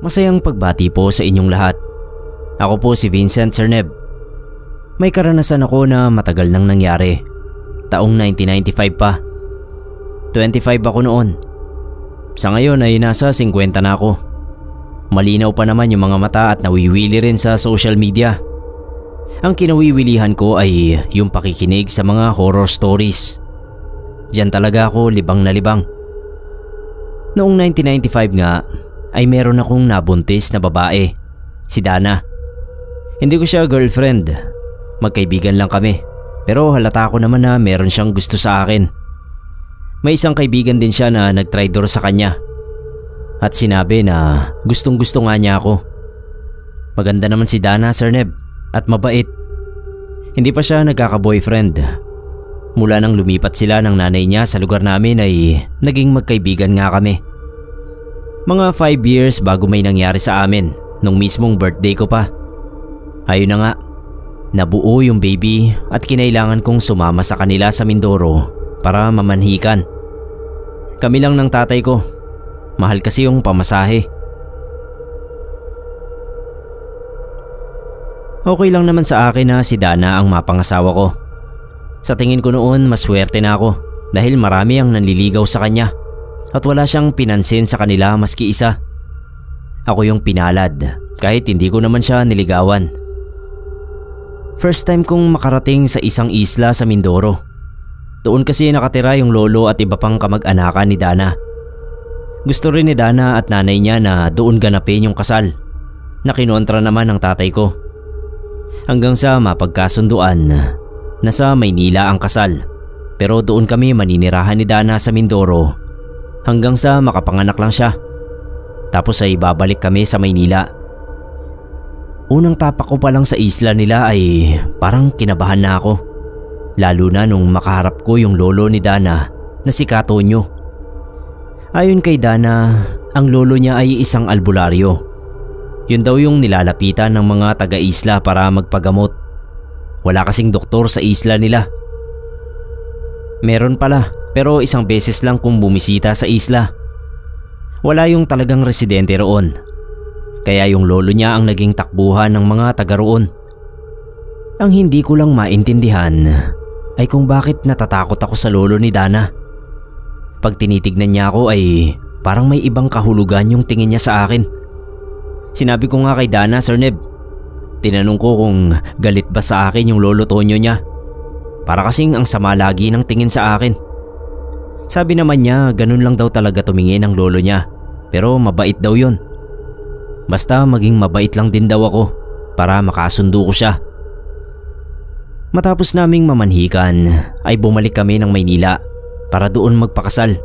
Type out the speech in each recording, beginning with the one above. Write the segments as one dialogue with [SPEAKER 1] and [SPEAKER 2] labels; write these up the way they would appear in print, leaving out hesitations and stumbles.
[SPEAKER 1] Masayang pagbati po sa inyong lahat. Ako po si Vincent, Sir Neb. May karanasan ako na matagal nang nangyari. Taong 1995 pa. 25 ako noon. Sa ngayon ay nasa 50 na ako. Malinaw pa naman yung mga mata at nawiwili rin sa social media. Ang kinawiwilihan ko ay yung pakikinig sa mga horror stories. Diyan talaga ako libang na libang. Noong 1995 nga ay meron akong nabuntis na babae, si Dana. Hindi ko siya girlfriend, magkaibigan lang kami, pero halata ko naman na meron siyang gusto sa akin. May isang kaibigan din siya na nagtraidor sa kanya at sinabi na gustong gusto nga niya ako. Maganda naman si Dana, Sir Neb, at mabait. Hindi pa siya nagkaka-boyfriend. Mula nang lumipat sila ng nanay niya sa lugar namin ay naging magkaibigan nga kami. Mga 5 years bago may nangyari sa amin nung mismong birthday ko pa. Ayun na nga, nabuo yung baby at kinailangan kong sumama sa kanila sa Mindoro para mamanhikan. Kami lang ng tatay ko. Mahal kasi yung pamasahe. Okay lang naman sa akin na si Dana ang mapangasawa ko. Sa tingin ko noon maswerte na ako dahil marami ang nanliligaw sa kanya at wala siyang pinansin sa kanila maski isa. Ako yung pinalad kahit hindi ko naman siya niligawan. First time kong makarating sa isang isla sa Mindoro. Doon kasi nakatira yung lolo at iba pang kamag-anakan ni Dana. Gusto rin ni Dana at nanay niya na doon ganapin yung kasal, na kinontra naman ng tatay ko. Hanggang sa mapagkasunduan, nasa Maynila ang kasal, pero doon kami maninirahan ni Dana sa Mindoro hanggang sa makapanganak lang siya. Tapos ay babalik kami sa Maynila. Unang tapak ko pa lang sa isla nila ay parang kinabahan na ako, lalo na nung makaharap ko yung lolo ni Dana na si Katonyo. Ayon kay Dana, ang lolo niya ay isang albularyo. Yun daw yung nilalapitan ng mga taga-isla para magpagamot. Wala kasing doktor sa isla nila. Meron pala, pero isang beses lang kung bumisita sa isla. Wala yung talagang residente roon. Kaya yung lolo niya ang naging takbuhan ng mga taga roon. Ang hindi ko lang maintindihan ay kung bakit natatakot ako sa lolo ni Dana. Pag tinitignan niya ako ay parang may ibang kahulugan yung tingin niya sa akin. Sinabi ko nga kay Dana, Sir Neb. Tinanong ko kung galit ba sa akin yung lolo Tonyo niya. Para kasing ang sama lagi ng tingin sa akin. Sabi naman niya ganun lang daw talaga tumingin ang lolo niya, pero mabait daw yun. Basta maging mabait lang din daw ako para makasundo ko siya. Matapos naming mamanhikan ay bumalik kami ng Maynila para doon magpakasal.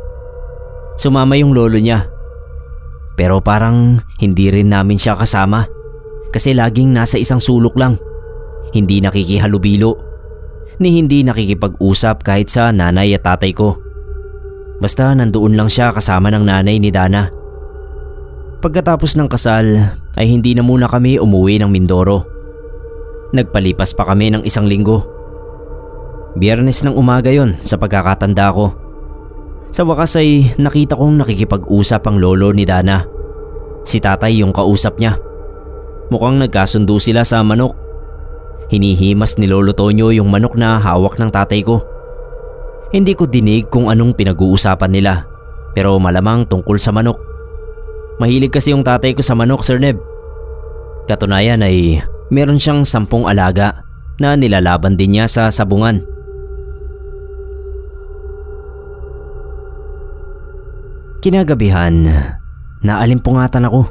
[SPEAKER 1] Sumama yung lolo niya. Pero parang hindi rin namin siya kasama kasi laging nasa isang sulok lang. Hindi nakikihalubilo ni hindi nakikipag-usap kahit sa nanay at tatay ko. Basta nandoon lang siya kasama ng nanay ni Dana. Pagkatapos ng kasal ay hindi na muna kami umuwi ng Mindoro. Nagpalipas pa kami ng 1 linggo. Biyernes ng umaga yon sa pagkakatanda ko. Sa wakas ay nakita kong nakikipag-usap ang lolo ni Dana. Si tatay yung kausap niya. Mukhang nagkasundo sila sa manok. Hinihimas ni Lolo Tonyo yung manok na hawak ng tatay ko. Hindi ko dinig kung anong pinag-uusapan nila, pero malamang tungkol sa manok. Mahilig kasi yung tatay ko sa manok, Sir Neb. Katunayan ay meron siyang 10 alaga na nilalaban din niya sa sabungan. Kinagabihan, naalimpungatan ako.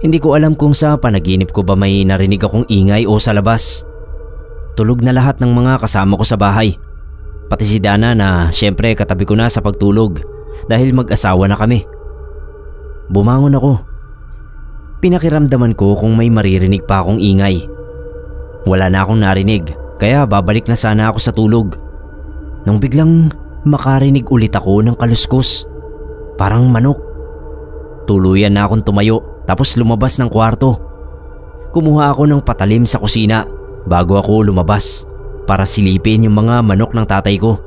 [SPEAKER 1] Hindi ko alam kung sa panaginip ko ba may narinig akong ingay o sa labas. Tulog na lahat ng mga kasama ko sa bahay. Pati si Dana na syempre katabi ko na sa pagtulog dahil mag-asawa na kami. Bumangon ako. Pinakiramdaman ko kung may maririnig pa akong ingay. Wala na akong narinig kaya babalik na sana ako sa tulog. Nung biglang makarinig ulit ako ng kaluskos. Parang manok. Tuluyan na akong tumayo tapos lumabas ng kwarto. Kumuha ako ng patalim sa kusina bago ako lumabas para silipin yung mga manok ng tatay ko.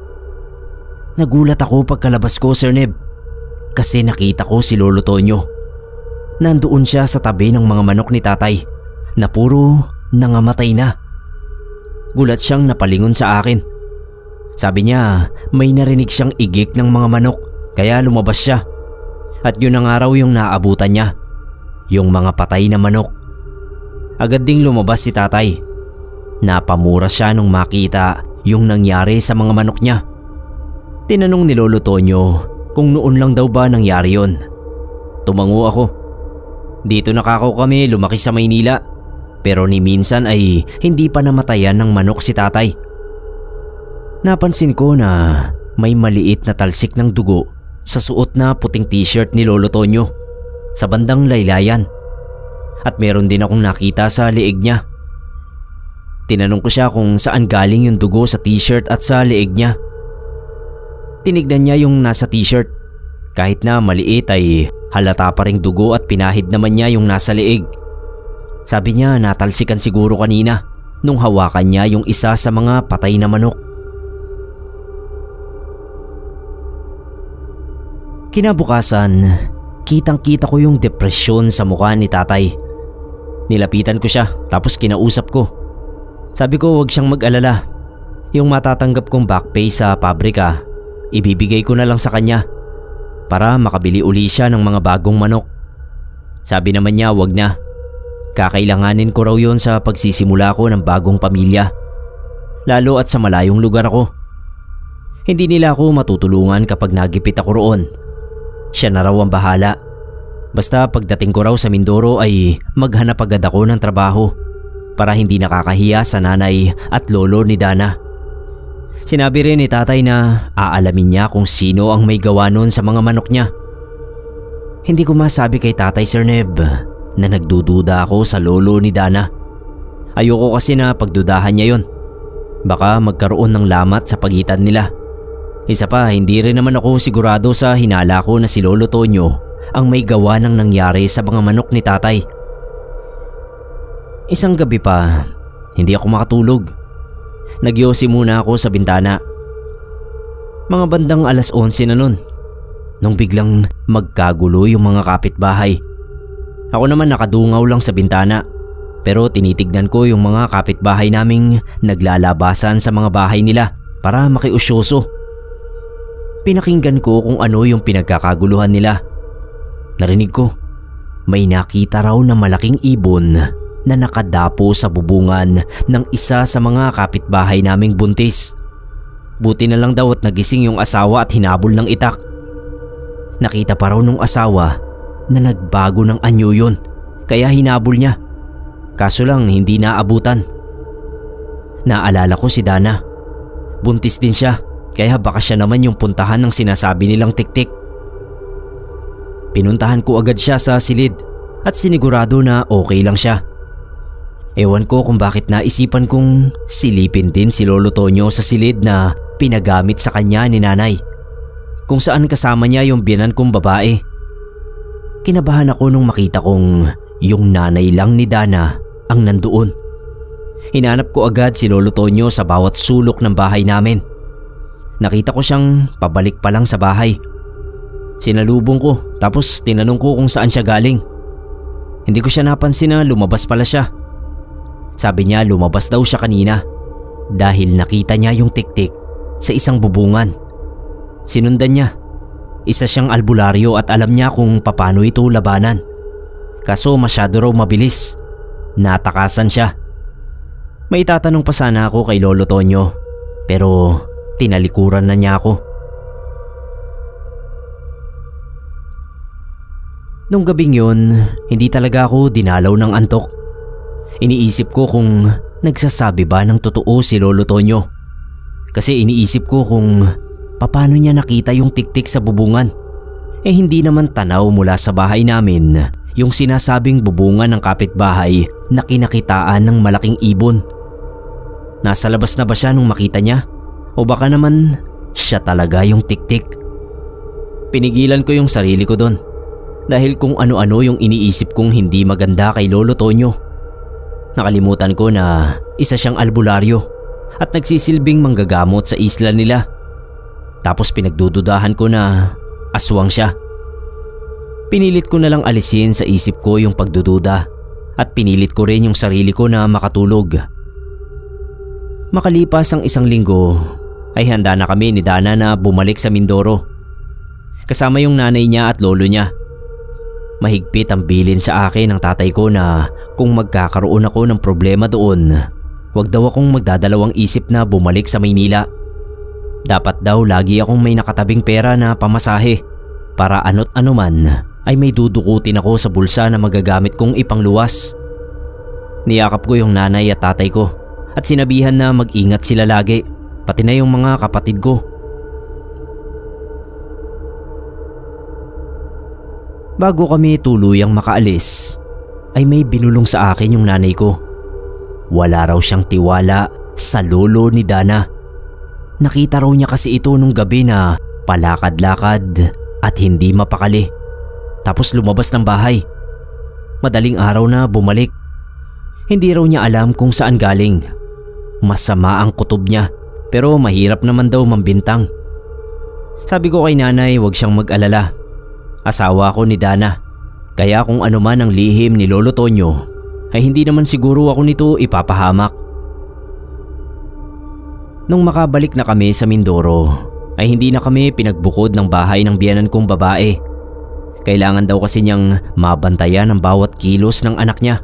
[SPEAKER 1] Nagulat ako pagkalabas ko, Sir Neb, kasi nakita ko si Lolo Tonyo. nandoon siya sa tabi ng mga manok ni tatay na puro nangamatay na. Gulat siyang napalingon sa akin. Sabi niya may narinig siyang igik ng mga manok kaya lumabas siya. At yun ang araw yung naabutan niya, yung mga patay na manok. Agad ding lumabas si tatay. Napamura siya nung makita yung nangyari sa mga manok niya. Tinanong ni Lolo Tonyo kung noon lang daw ba nangyari yon. Tumango ako. Dito nakakaw kami lumaki sa Maynila, pero ni minsan ay hindi pa namatayan ng manok si tatay. Napansin ko na may maliit na talsik ng dugo sa suot na puting t-shirt ni Lolo Tonyo sa bandang laylayan. At meron din akong nakita sa leeg niya. Tinanong ko siya kung saan galing yung dugo sa t-shirt at sa leeg niya. Tinignan niya yung nasa t-shirt. Kahit na maliit ay halata pa ring dugo at pinahid naman niya yung nasa leeg. Sabi niya natalsikan siguro kanina nung hawakan niya yung isa sa mga patay na manok. Kinabukasan, kitang-kita ko yung depresyon sa mukha ni tatay. Nilapitan ko siya tapos kinausap ko. Sabi ko wag siyang mag-alala. Yung matatanggap kong back pay sa pabrika, ibibigay ko na lang sa kanya para makabili uli siya ng mga bagong manok. Sabi naman niya wag na. Kakailanganin ko raw yon sa pagsisimula ko ng bagong pamilya. Lalo at sa malayong lugar ako. Hindi nila ako matutulungan kapag nagipit ako roon. Siya na raw ang bahala. Basta pagdating ko raw sa Mindoro ay maghanap agad ako ng trabaho para hindi nakakahiya sa nanay at lolo ni Dana. Sinabi rin ni tatay na aalamin niya kung sino ang may gawa nun sa mga manok niya. Hindi ko masabi kay tatay, Sir Neb, na nagdududa ako sa lolo ni Dana. Ayoko kasi na pagdudahan niya yon. Baka magkaroon ng lamat sa pagitan nila. Isa pa, hindi rin naman ako sigurado sa hinala ko na si Lolo Tonyo ang may gawa ng nangyari sa mga manok ni tatay. Isang gabi pa, hindi ako makatulog. Nagyosi muna ako sa bintana. Mga bandang 11:00 na nun, nung biglang magkagulo yung mga kapitbahay. Ako naman nakadungaw lang sa bintana, pero tinitignan ko yung mga kapitbahay naming naglalabasan sa mga bahay nila para makiusyoso. Pinakinggan ko kung ano yung pinagkakaguluhan nila. Narinig ko, may nakita raw na malaking ibon na nakadapo sa bubungan ng isa sa mga kapitbahay naming buntis. Buti na lang daw at nagising yung asawa at hinabol ng itak. Nakita pa raw nung asawa na nagbago ng anyo yun, kaya hinabol niya. Kaso lang hindi naabutan. Naalala ko si Dana. Buntis din siya, kaya baka siya naman yung puntahan ng sinasabi nilang tiktik. Pinuntahan ko agad siya sa silid at sinigurado na okay lang siya. Ewan ko kung bakit naisipan kong silipin din si Lolo Tonyo sa silid na pinagamit sa kanya ni nanay, kung saan kasama niya yung biyanan kong babae. Kinabahan ako nung makita kong yung nanay lang ni Dana ang nandoon. Hinanap ko agad si Lolo Tonyo sa bawat sulok ng bahay namin. Nakita ko siyang pabalik pa lang sa bahay. Sinalubong ko tapos tinanong ko kung saan siya galing. Hindi ko siya napansin na lumabas pala siya. Sabi niya lumabas daw siya kanina dahil nakita niya yung tiktik sa isang bubungan. Sinundan niya. Isa siyang albularyo at alam niya kung paano ito labanan. Kaso masyado raw mabilis. Natakasan siya. May tatanong pa sana ako kay Lolo Tonyo, pero tinalikuran na niya ako. Nung gabing yun, hindi talaga ako dinalaw ng antok. Iniisip ko kung nagsasabi ba ng totoo si Lolo Tonyo. Kasi iniisip ko kung paano niya nakita yung tiktik sa bubungan. Hindi naman tanaw mula sa bahay namin yung sinasabing bubungan ng kapitbahay na kinakitaan ng malaking ibon. Nasa labas na ba siya nung makita niya? O baka naman siya talaga yung tiktik? Pinigilan ko yung sarili ko doon dahil kung ano-ano yung iniisip kong hindi maganda kay Lolo Tonyo. Nakalimutan ko na isa siyang albularyo at nagsisilbing manggagamot sa isla nila. Tapos pinagdududahan ko na aswang siya. Pinilit ko na lang alisin sa isip ko yung pagdududa at pinilit ko rin yung sarili ko na makatulog. Makalipas ang 1 linggo ay handa na kami ni Dana na bumalik sa Mindoro. Kasama yung nanay niya at lolo niya. Mahigpit ang bilin sa akin ng tatay ko na kung magkakaroon ako ng problema doon, wag daw akong magdadalawang isip na bumalik sa Maynila. Dapat daw lagi akong may nakatabing pera na pamasahe para ano't anuman ay may dudukutin ako sa bulsa na magagamit kong ipangluwas. Niyakap ko yung nanay at tatay ko at sinabihan na mag-ingat sila lagi, pati na yung mga kapatid ko. Bago kami tuluyang makaalis, ay may binulong sa akin yung nanay ko. Wala raw siyang tiwala sa lolo ni Dana. Nakita raw niya kasi ito nung gabi na palakad-lakad at hindi mapakali. Tapos lumabas ng bahay. Madaling araw na bumalik. Hindi raw niya alam kung saan galing. Masama ang kutob niya pero mahirap naman daw mambintang. Sabi ko kay nanay huwag siyang mag-alala. Asawa ko ni Dana. Kaya kung ano man ang lihim ni Lolo Tonyo ay hindi naman siguro ako nito ipapahamak. Nung makabalik na kami sa Mindoro ay hindi na kami pinagbukod ng bahay ng biyanan kong babae. Kailangan daw kasi niyang mabantayan ang bawat kilos ng anak niya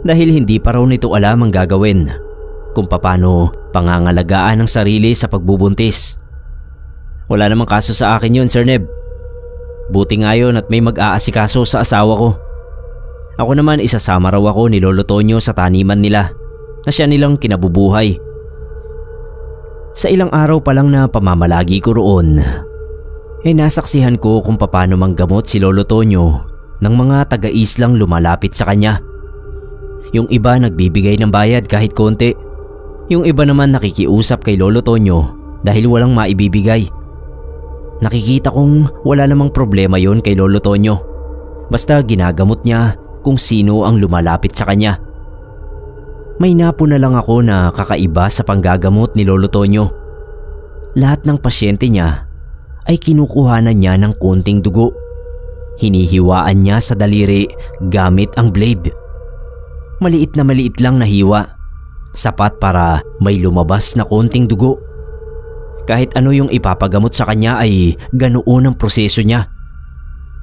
[SPEAKER 1] dahil hindi pa raw nito alam ang gagawin kung paano pangangalagaan ang sarili sa pagbubuntis. Wala namang kaso sa akin yun, Sir Neb. Buti nga yun at may mag-aasikaso sa asawa ko. Ako naman isasama raw ako ni Lolo Tonyo sa taniman nila na siya nilang kinabubuhay. Sa ilang araw pa lang na pamamalagi ko roon, nasaksihan ko kung paano manggamot si Lolo Tonyo ng mga taga-islang lumalapit sa kanya. Yung iba nagbibigay ng bayad kahit konti. Yung iba naman nakikiusap kay Lolo Tonyo dahil walang maibibigay. Nakikita kong wala namang problema yon kay Lolo Tonyo. Basta ginagamot niya kung sino ang lumalapit sa kanya. May napo na lang ako na kakaiba sa panggagamot ni Lolo Tonyo. Lahat ng pasyente niya ay kinukuhanan niya ng konting dugo. Hinihiwaan niya sa daliri gamit ang blade. Maliit lang na hiwa, sapat para may lumabas na konting dugo. Kahit ano yung ipapagamot sa kanya ay ganoon ang proseso niya.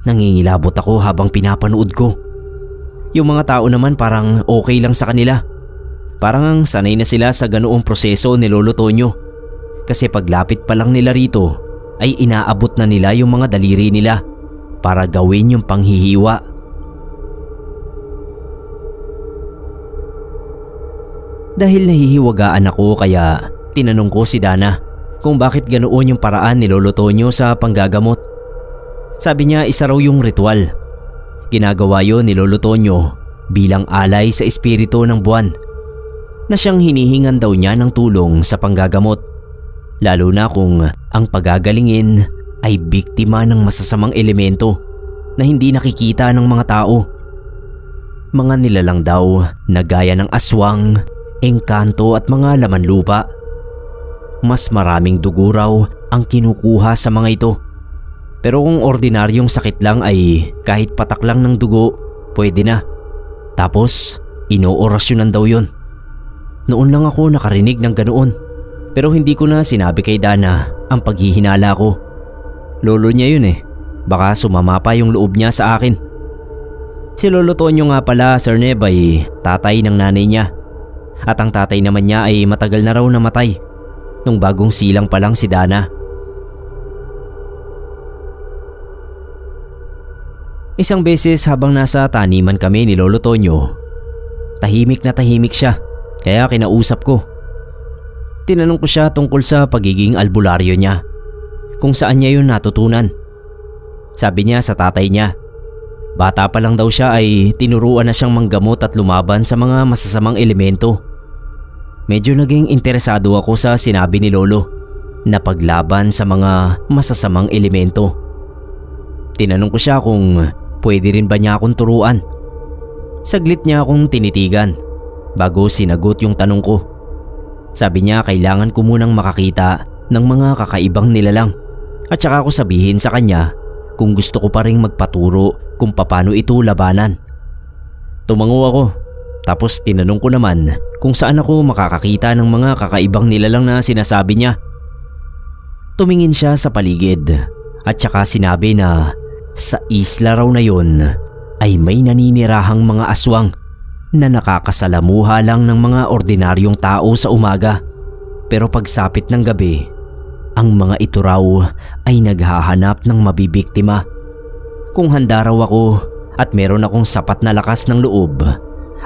[SPEAKER 1] Nangingilabot ako habang pinapanood ko. Yung mga tao naman parang okay lang sa kanila. Parang ang sanay na sila sa ganoong proseso ni Lolo Tonyo. Kasi paglapit pa lang nila rito ay inaabot na nila yung mga daliri nila para gawin yung panghihiwa. Dahil nahihiwagaan ako kaya tinanong ko si Dana kung bakit ganoon yung paraan ni Lolo Tonyo sa panggagamot. Sabi niya isa raw yung ritual. Ginagawa yon ni Lolo Tonyo bilang alay sa espiritu ng buwan na siyang hinihingan daw niya ng tulong sa panggagamot. Lalo na kung ang pagagalingin ay biktima ng masasamang elemento na hindi nakikita ng mga tao. Mga nilalang daw na gaya ng aswang, engkanto at mga laman lupa. Mas maraming dugo raw ang kinukuha sa mga ito. Pero kung ordinaryong sakit lang ay kahit patak lang ng dugo, pwede na. Tapos, inoorasyonan daw yun. Noon lang ako nakarinig ng ganoon. Pero hindi ko na sinabi kay Dana ang paghihinala ko. Lolo niya yun Baka sumama pa yung loob niya sa akin. Si Lolo Tonyo nga pala, Sir Neb, ay tatay ng nanay niya. At ang tatay naman niya ay matagal na raw namatay nung bagong silang pa lang si Dana. Isang beses habang nasa taniman kami ni Lolo Tonyo, tahimik na tahimik siya kaya kinausap ko. Tinanong ko siya tungkol sa pagiging albularyo niya, kung saan niya yun natutunan. Sabi niya sa tatay niya. Bata pa lang daw siya ay tinuruan na siyang manggamot at lumaban sa mga masasamang elemento. Medyo naging interesado ako sa sinabi ni Lolo na paglaban sa mga masasamang elemento. Tinanong ko siya kung pwede rin ba niya akong turuan. Saglit niya akong tinitigan bago sinagot yung tanong ko. Sabi niya kailangan ko munang makakita ng mga kakaibang nilalang at saka ko sabihin sa kanya kung gusto ko pa ring magpaturo kung paano ito labanan. Tumango ako, tapos tinanong ko naman kung saan ako makakakita ng mga kakaibang nilalang na sinasabi niya. Tumingin siya sa paligid at saka sinabi na sa isla raw na yon ay may naninirahang mga aswang na nakakasalamuha lang ng mga ordinaryong tao sa umaga, pero pagsapit ng gabi, ang mga ito raw ay naghahanap ng mabibiktima. Kung handa raw ako at meron akong sapat na lakas ng loob,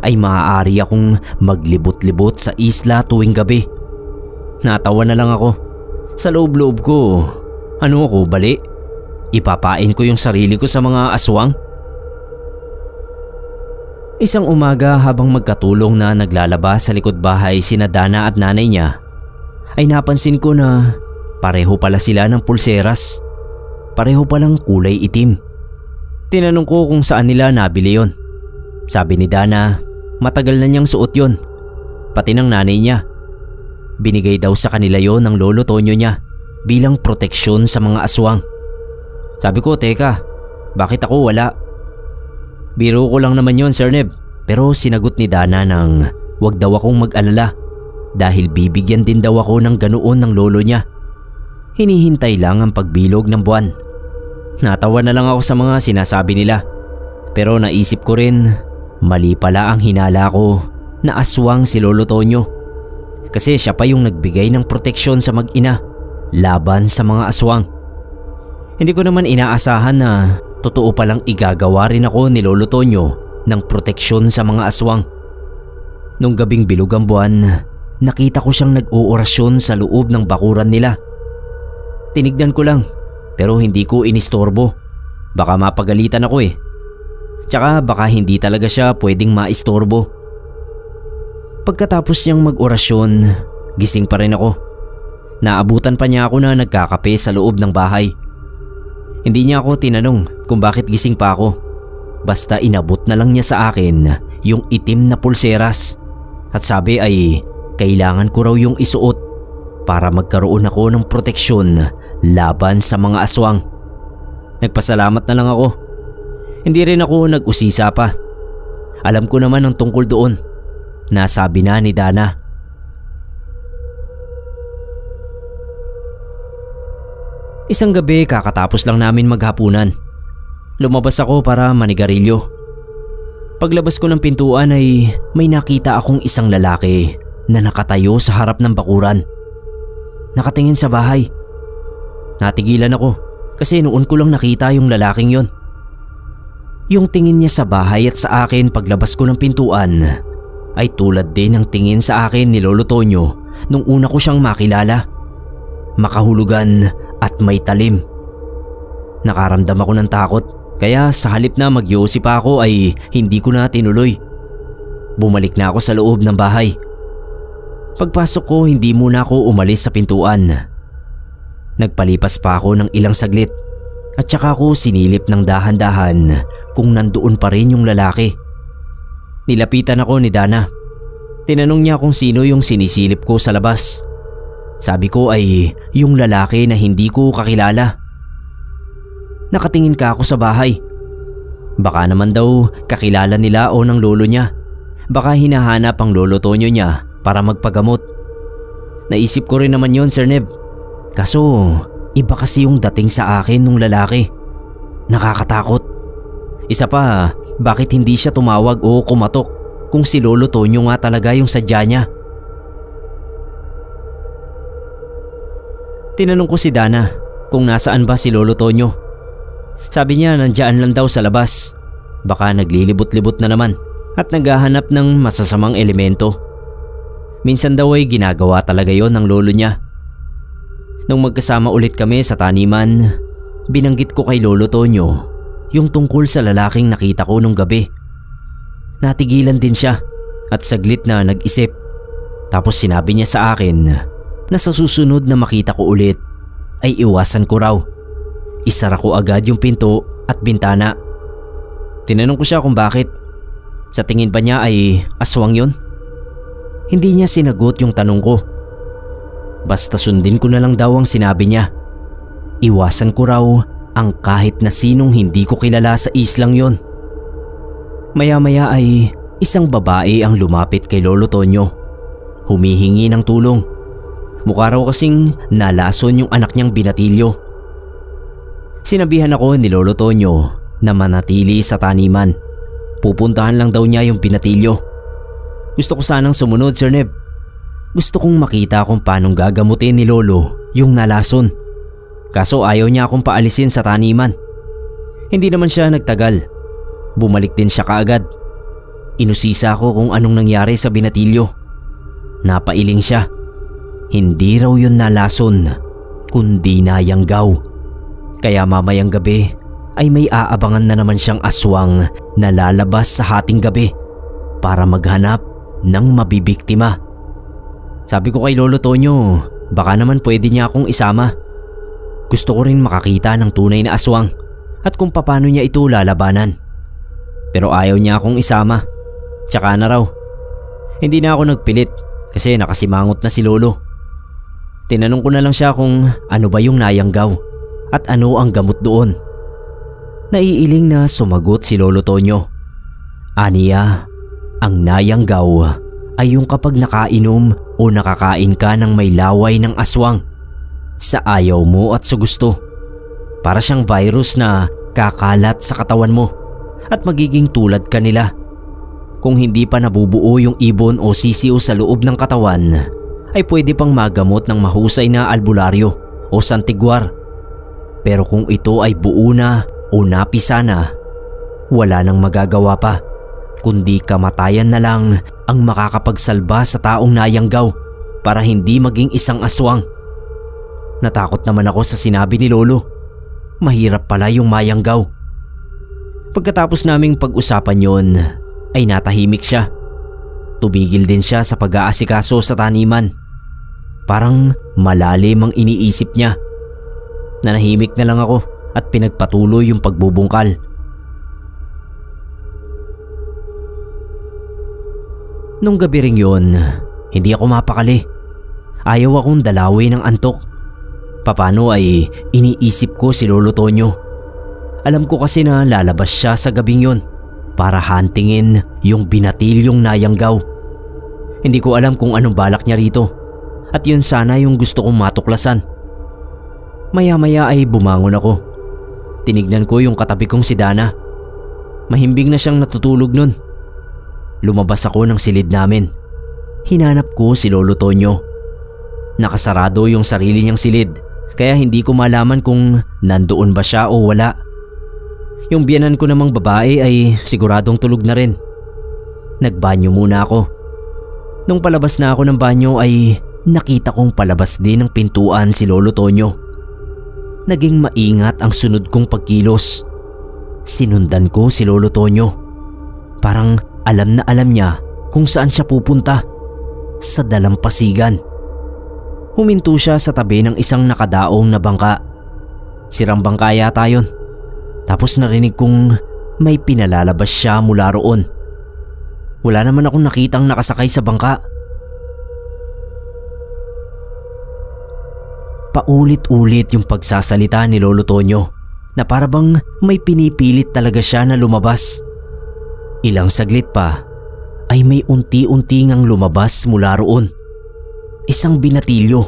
[SPEAKER 1] ay maaari akong maglibot-libot sa isla tuwing gabi. Natawa na lang ako. Sa loob-loob ko, ano ako, bali? Ipapain ko yung sarili ko sa mga aswang? Isang umaga habang magkatulong na naglalaba sa likod bahay sina Dana at nanay niya, ay napansin ko na pareho pala sila ng pulseras. Pareho palang kulay itim. Tinanong ko kung saan nila nabili yon. Sabi ni Dana, matagal na niyang suot yon. Pati ng nanay niya. Binigay daw sa kanila yon ng lolo Tonyo niya bilang proteksyon sa mga aswang. Sabi ko, teka, bakit ako wala? Biro ko lang naman yon, Sir Neb. Pero sinagot ni Dana ng wag daw akong mag-alala dahil bibigyan din daw ako ng ganoon ng lolo niya. Hinihintay lang ang pagbilog ng buwan. Natawa na lang ako sa mga sinasabi nila. Pero naisip ko rin, mali pala ang hinala ko na aswang si Lolo Tonyo. Kasi siya pa yung nagbigay ng proteksyon sa mag-ina laban sa mga aswang. Hindi ko naman inaasahan na totoo palang igagawa rin ako ni Lolo Tonyo ng proteksyon sa mga aswang. Nung gabing bilog ang buwan, nakita ko siyang nag-oorasyon sa loob ng bakuran nila. Tinignan ko lang pero hindi ko inistorbo. Baka mapagalitan ako eh. Tsaka baka hindi talaga siya pwedeng maistorbo. Pagkatapos niyang mag-orasyon, gising pa rin ako. Naabutan pa niya ako na nagkakape sa loob ng bahay. Hindi niya ako tinanong kung bakit gising pa ako. Basta inabot na lang niya sa akin yung itim na pulseras. At sabi ay kailangan ko raw yung isuot para magkaroon ako ng proteksyon laban sa mga aswang. Nagpasalamat na lang ako. Hindi rin ako nag-usisa pa. Alam ko naman ang tungkol doon. Nasabi na ni Dana. Isang gabi kakatapos lang namin maghapunan. Lumabas ako para manigarilyo. Paglabas ko ng pintuan ay may nakita akong isang lalaki na nakatayo sa harap ng bakuran. Nakatingin sa bahay. Natigilan ako kasi noon ko lang nakita yung lalaking yon. Yung tingin niya sa bahay at sa akin paglabas ko ng pintuan ay tulad din ng tingin sa akin ni Lolo Tonyo nung una ko siyang makilala. Makahulugan at may talim. Nakaramdam ako ng takot kaya sa halip na magyosi pa ako ay hindi ko na tinuloy. Bumalik na ako sa loob ng bahay. Pagpasok ko hindi muna ako umalis sa pintuan. Nagpalipas pa ako ng ilang saglit at saka ako sinilip ng dahan-dahan kung nandoon pa rin yung lalaki. Nilapitan ako ni Dana. Tinanong niya kung sino yung sinisilip ko sa labas. Sabi ko ay yung lalaki na hindi ko kakilala. Nakatingin ka ako sa bahay. Baka naman daw kakilala nila o ng lolo niya. Baka hinahanap ang Lolo Tonyo niya para magpagamot. Naisip ko rin naman yon, Sir Neb. Kaso iba kasi yung dating sa akin nung lalaki. Nakakatakot. Isa pa, bakit hindi siya tumawag o kumatok kung si Lolo Tonyo nga talaga yung sadya niya? Tinanong ko si Dana kung nasaan ba si Lolo Tonyo. Sabi niya nandiyan lang daw sa labas. Baka naglilibot-libot na naman at naghahanap ng masasamang elemento. Minsan daw ay ginagawa talaga yon ng lolo niya. Nung magkasama ulit kami sa taniman, binanggit ko kay Lolo Tonyo yung tungkol sa lalaking nakita ko nung gabi. Natigilan din siya at saglit na nag-isip. Tapos sinabi niya sa akin na sa susunod na makita ko ulit ay iwasan ko raw. Isara ko agad yung pinto at bintana. Tinanong ko siya kung bakit. Sa tingin ba niya ay aswang yon? Hindi niya sinagot yung tanong ko. Basta sundin ko na lang daw ang sinabi niya. Iwasan ko raw ang kahit na sinong hindi ko kilala sa islang yon. Maya-maya ay isang babae ang lumapit kay Lolo Tonyo. Humihingi ng tulong. Mukha raw kasing nalason yung anak niyang binatilyo. Sinabihan ako ni Lolo Tonyo na manatili sa taniman. Pupuntahan lang daw niya yung binatilyo. Gusto ko sanang sumunod, Sir Neb. Gusto kong makita kung paanong gagamutin ni Lolo yung nalason. Kaso ayaw niya akong paalisin sa taniman. Hindi naman siya nagtagal. Bumalik din siya kaagad. Inusisa ko kung anong nangyari sa binatilyo. Napailing siya. Hindi raw yun nalason, kundi nayanggaw. Kaya mamayang gabi ay may aabangan na naman siyang aswang na lalabas sa hating gabi para maghanap ng mabibiktima. Sabi ko kay Lolo Tonyo, baka naman pwede niya akong isama. Gusto ko rin makakita ng tunay na aswang at kung paano niya ito lalabanan. Pero ayaw niya akong isama. Tsaka na raw. Hindi na ako nagpilit kasi nakasimangot na si Lolo. Tinanong ko na lang siya kung ano ba yung nayanggaw at ano ang gamot doon. Naiiling na sumagot si Lolo Tonyo. Aniya, ang nayanggaw ay yung kapag nakainom o nakakain ka ng may laway ng aswang sa ayaw mo at sa gusto. Para siyang virus na kakalat sa katawan mo at magiging tulad ka nila. Kung hindi pa nabubuo yung ibon o sisiw sa loob ng katawan, ay pwede pang magamot ng mahusay na albularyo o santigwar. Pero kung ito ay buo na o napisa na, wala nang magagawa pa, kundi kamatayan na lang ang makakapagsalba sa taong nayanggaw para hindi maging isang aswang. Natakot naman ako sa sinabi ni Lolo. Mahirap pala yung mayanggaw. Pagkatapos naming pag-usapan yon, ay natahimik siya. Tumigil din siya sa pag-aasikaso sa taniman. Parang malalim ang iniisip niya. Nanahimik na lang ako at pinagpatuloy yung pagbubungkal. Nung gabi ring yon, hindi ako mapakali. Ayaw akong dalawin ng antok. Paano ay iniisip ko si Lolo Tonyo. Alam ko kasi na lalabas siya sa gabing yon para huntingin yung binatilyong nayanggaw. Hindi ko alam kung anong balak niya rito at yun sana yung gusto kong matuklasan. Maya-maya ay bumangon ako. Tinignan ko yung katabi kong si Dana. Mahimbing na siyang natutulog nun. Lumabas ako ng silid namin. Hinanap ko si Lolo Tonyo. Nakasarado yung sarili niyang silid kaya hindi ko malaman kung nandoon ba siya o wala. Yung biyanan ko namang babae ay siguradong tulog na rin. Nagbanyo muna ako. Nung palabas na ako ng banyo ay nakita kong palabas din ng pintuan si Lolo Tonyo. Naging maingat ang sunod kong pagkilos. Sinundan ko si Lolo Tonyo. Parang alam na alam niya kung saan siya pupunta. Sa dalampasigan. Huminto siya sa tabi ng isang nakadaong na bangka. Sirang bangka yata yun. Tapos narinig kong may pinalalabas siya mula roon. Wala naman akong nakitang nakasakay sa bangka. Paulit-ulit yung pagsasalita ni Lolo Tonyo na parabang may pinipilit talaga siya na lumabas. Ilang saglit pa ay may unti-unti ngang lumabas mula roon. Isang binatilyo.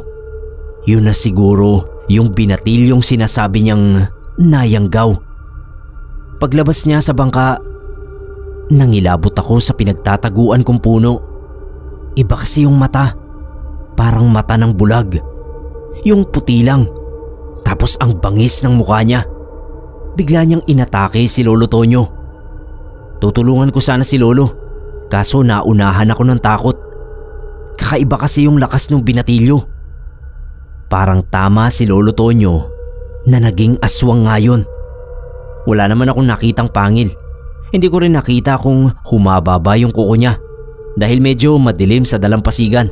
[SPEAKER 1] Yun na siguro yung binatilyong sinasabi niyang nayanggaw. Paglabas niya sa bangka, nangilabot ako sa pinagtataguan kong puno. Iba kasi yung mata. Parang mata ng bulag. Yung puti lang. Tapos ang bangis ng mukha niya. Bigla niyang inatake si Lolo Tonyo. Tutulungan ko sana si Lolo, kaso naunahan ako ng takot. Kakaiba kasi yung lakas ng binatilyo. Parang tama si Lolo Tonyo na naging aswang ngayon. Wala naman akong nakitang pangil. Hindi ko rin nakita kung humaba ba yung kuko niya dahil medyo madilim sa dalampasigan.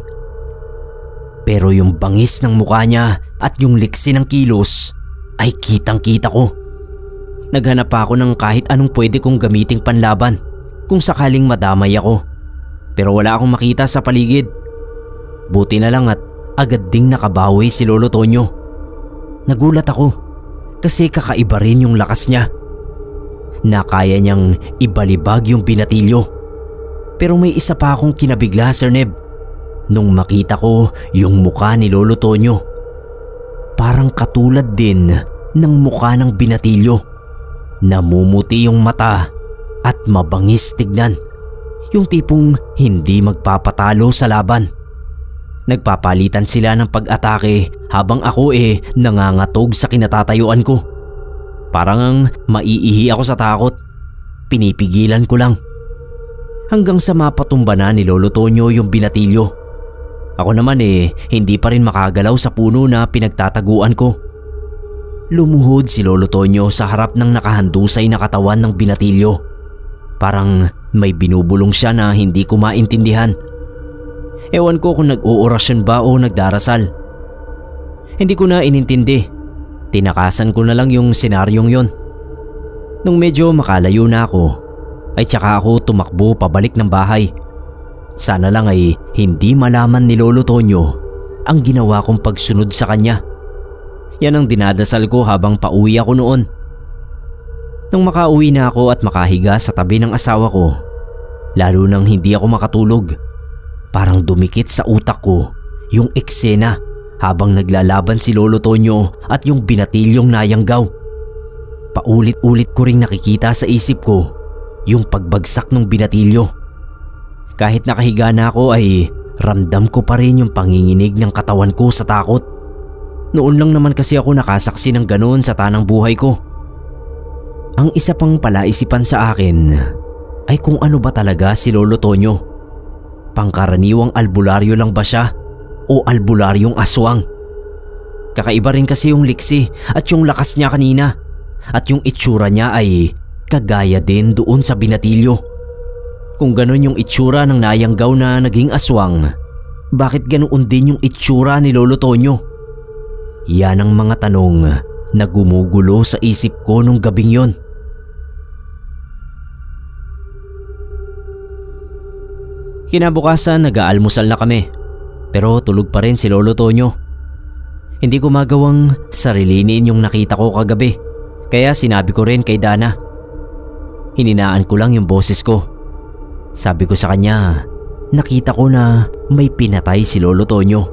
[SPEAKER 1] Pero yung bangis ng mukha niya at yung liksi ng kilos ay kitang-kita ko. Naghanap pa ako ng kahit anong pwede kong gamiting panlaban kung sakaling madamay ako. Pero wala akong makita sa paligid. Buti na lang at agad ding nakabawi si Lolo Tonyo. Nagulat ako kasi kakaiba rin yung lakas niya. Nakaya niyang ibalibag yung binatilyo. Pero may isa pa akong kinabigla, Sir Neb. Nung makita ko yung mukha ni Lolo Tonyo. Parang katulad din ng mukha ng binatilyo. Namumuti yung mata at mabangis tignan. Yung tipong hindi magpapatalo sa laban. Nagpapalitan sila ng pag-atake habang ako nangangatog sa kinatatayuan ko. Parang maiihi ako sa takot. Pinipigilan ko lang. Hanggang sa mapatumba na ni Lolo Tonyo yung binatilyo. Ako naman hindi pa rin makagalaw sa puno na pinagtataguan ko. Lumuhod si Lolo Tonyo sa harap ng nakahandusay na katawan ng binatilyo. Parang may binubulong siya na hindi ko maintindihan. Ewan ko kung nag-oorasyon ba o nagdarasal. Hindi ko na inintindi. Tinakasan ko na lang yung senaryong yon. Nung medyo makalayo na ako, ay tsaka ako tumakbo pabalik ng bahay. Sana lang ay hindi malaman ni Lolo Tonyo ang ginawa kong pagsunod sa kanya. Yan ang dinadasal ko habang pauwi ako noon. Nung makauwi na ako at makahiga sa tabi ng asawa ko, lalo nang hindi ako makatulog. Parang dumikit sa utak ko yung eksena habang naglalaban si Lolo Tonyo at yung binatilyong nayanggaw. Paulit-ulit ko ring nakikita sa isip ko yung pagbagsak ng binatilyo. Kahit nakahiga na ako ay ramdam ko pa rin yung panginginig ng katawan ko sa takot. Noon lang naman kasi ako nakasaksi ng ganoon sa tanang buhay ko. Ang isa pang palaisipan sa akin ay kung ano ba talaga si Lolo Tonyo. Pangkaraniwang albularyo lang ba siya o albularyong aswang? Kakaiba rin kasi yung liksi at yung lakas niya kanina. At yung itsura niya ay kagaya din doon sa binatilyo. Kung ganon yung itsura ng nayanggaw na naging aswang, bakit ganoon din yung itsura ni Lolo Tonyo? Yan ang mga tanong na gumugulo sa isip ko nung gabing yon. Kinabukasan nag-aalmusal na kami, pero tulog pa rin si Lolo Tonyo. Hindi ko magawang sarilinin yung nakita ko kagabi, kaya sinabi ko rin kay Dana. Hininaan ko lang yung boses ko. Sabi ko sa kanya, nakita ko na may pinatay si Lolo Tonyo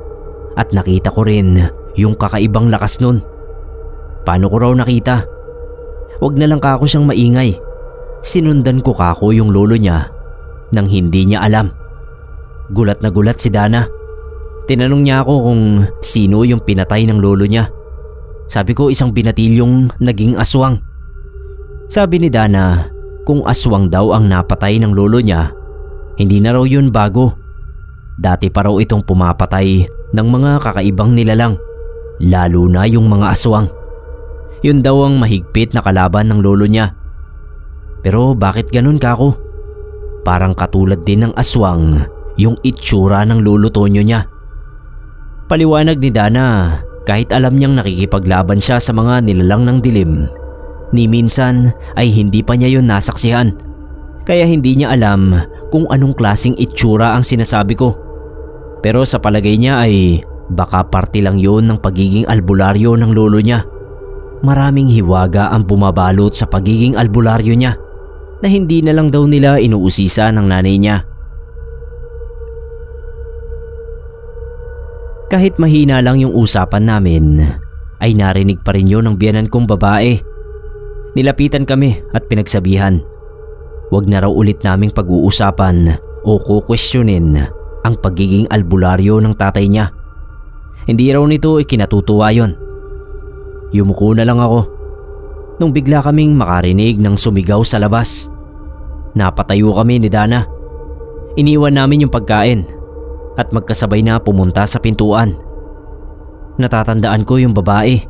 [SPEAKER 1] at nakita ko rin yung kakaibang lakas nun. Paano ko raw nakita? Wag na lang kako siyang maingay. Sinundan ko kako yung lolo niya nang hindi niya alam. Gulat na gulat si Dana. Tinanong niya ako kung sino yung pinatay ng lolo niya. Sabi ko isang binatilyong naging aswang. Sabi ni Dana kung aswang daw ang napatay ng lolo niya, hindi na raw yun bago. Dati pa raw itong pumapatay ng mga kakaibang nilalang, lalo na yung mga aswang. Yun daw ang mahigpit na kalaban ng lolo niya. Pero bakit ganun kako? Parang katulad din ng aswang yung itsura ng Lolo Tonyo niya. Paliwanag ni Dana, kahit alam niyang nakikipaglaban siya sa mga nilalang ng dilim, ni minsan ay hindi pa niya yun nasaksihan. Kaya hindi niya alam kung anong klaseng itsura ang sinasabi ko. Pero sa palagay niya ay baka parte lang yun ng pagiging albularyo ng lolo niya. Maraming hiwaga ang bumabalot sa pagiging albularyo niya na hindi na lang daw nila inuusisa ng nanay niya. Kahit mahina lang yung usapan namin, ay narinig pa rin yun ng biyanan kong babae. Nilapitan kami at pinagsabihan. Huwag na raw ulit naming pag-uusapan o kukwestiyonin ang pagiging albularyo ng tatay niya. Hindi raw nito ikinatutuwa yun. Yumuko na lang ako nung bigla kaming makarinig ng sumigaw sa labas. Napatayo kami ni Dana. Iniwan namin yung pagkain at magkasabay na pumunta sa pintuan. Natatandaan ko yung babae.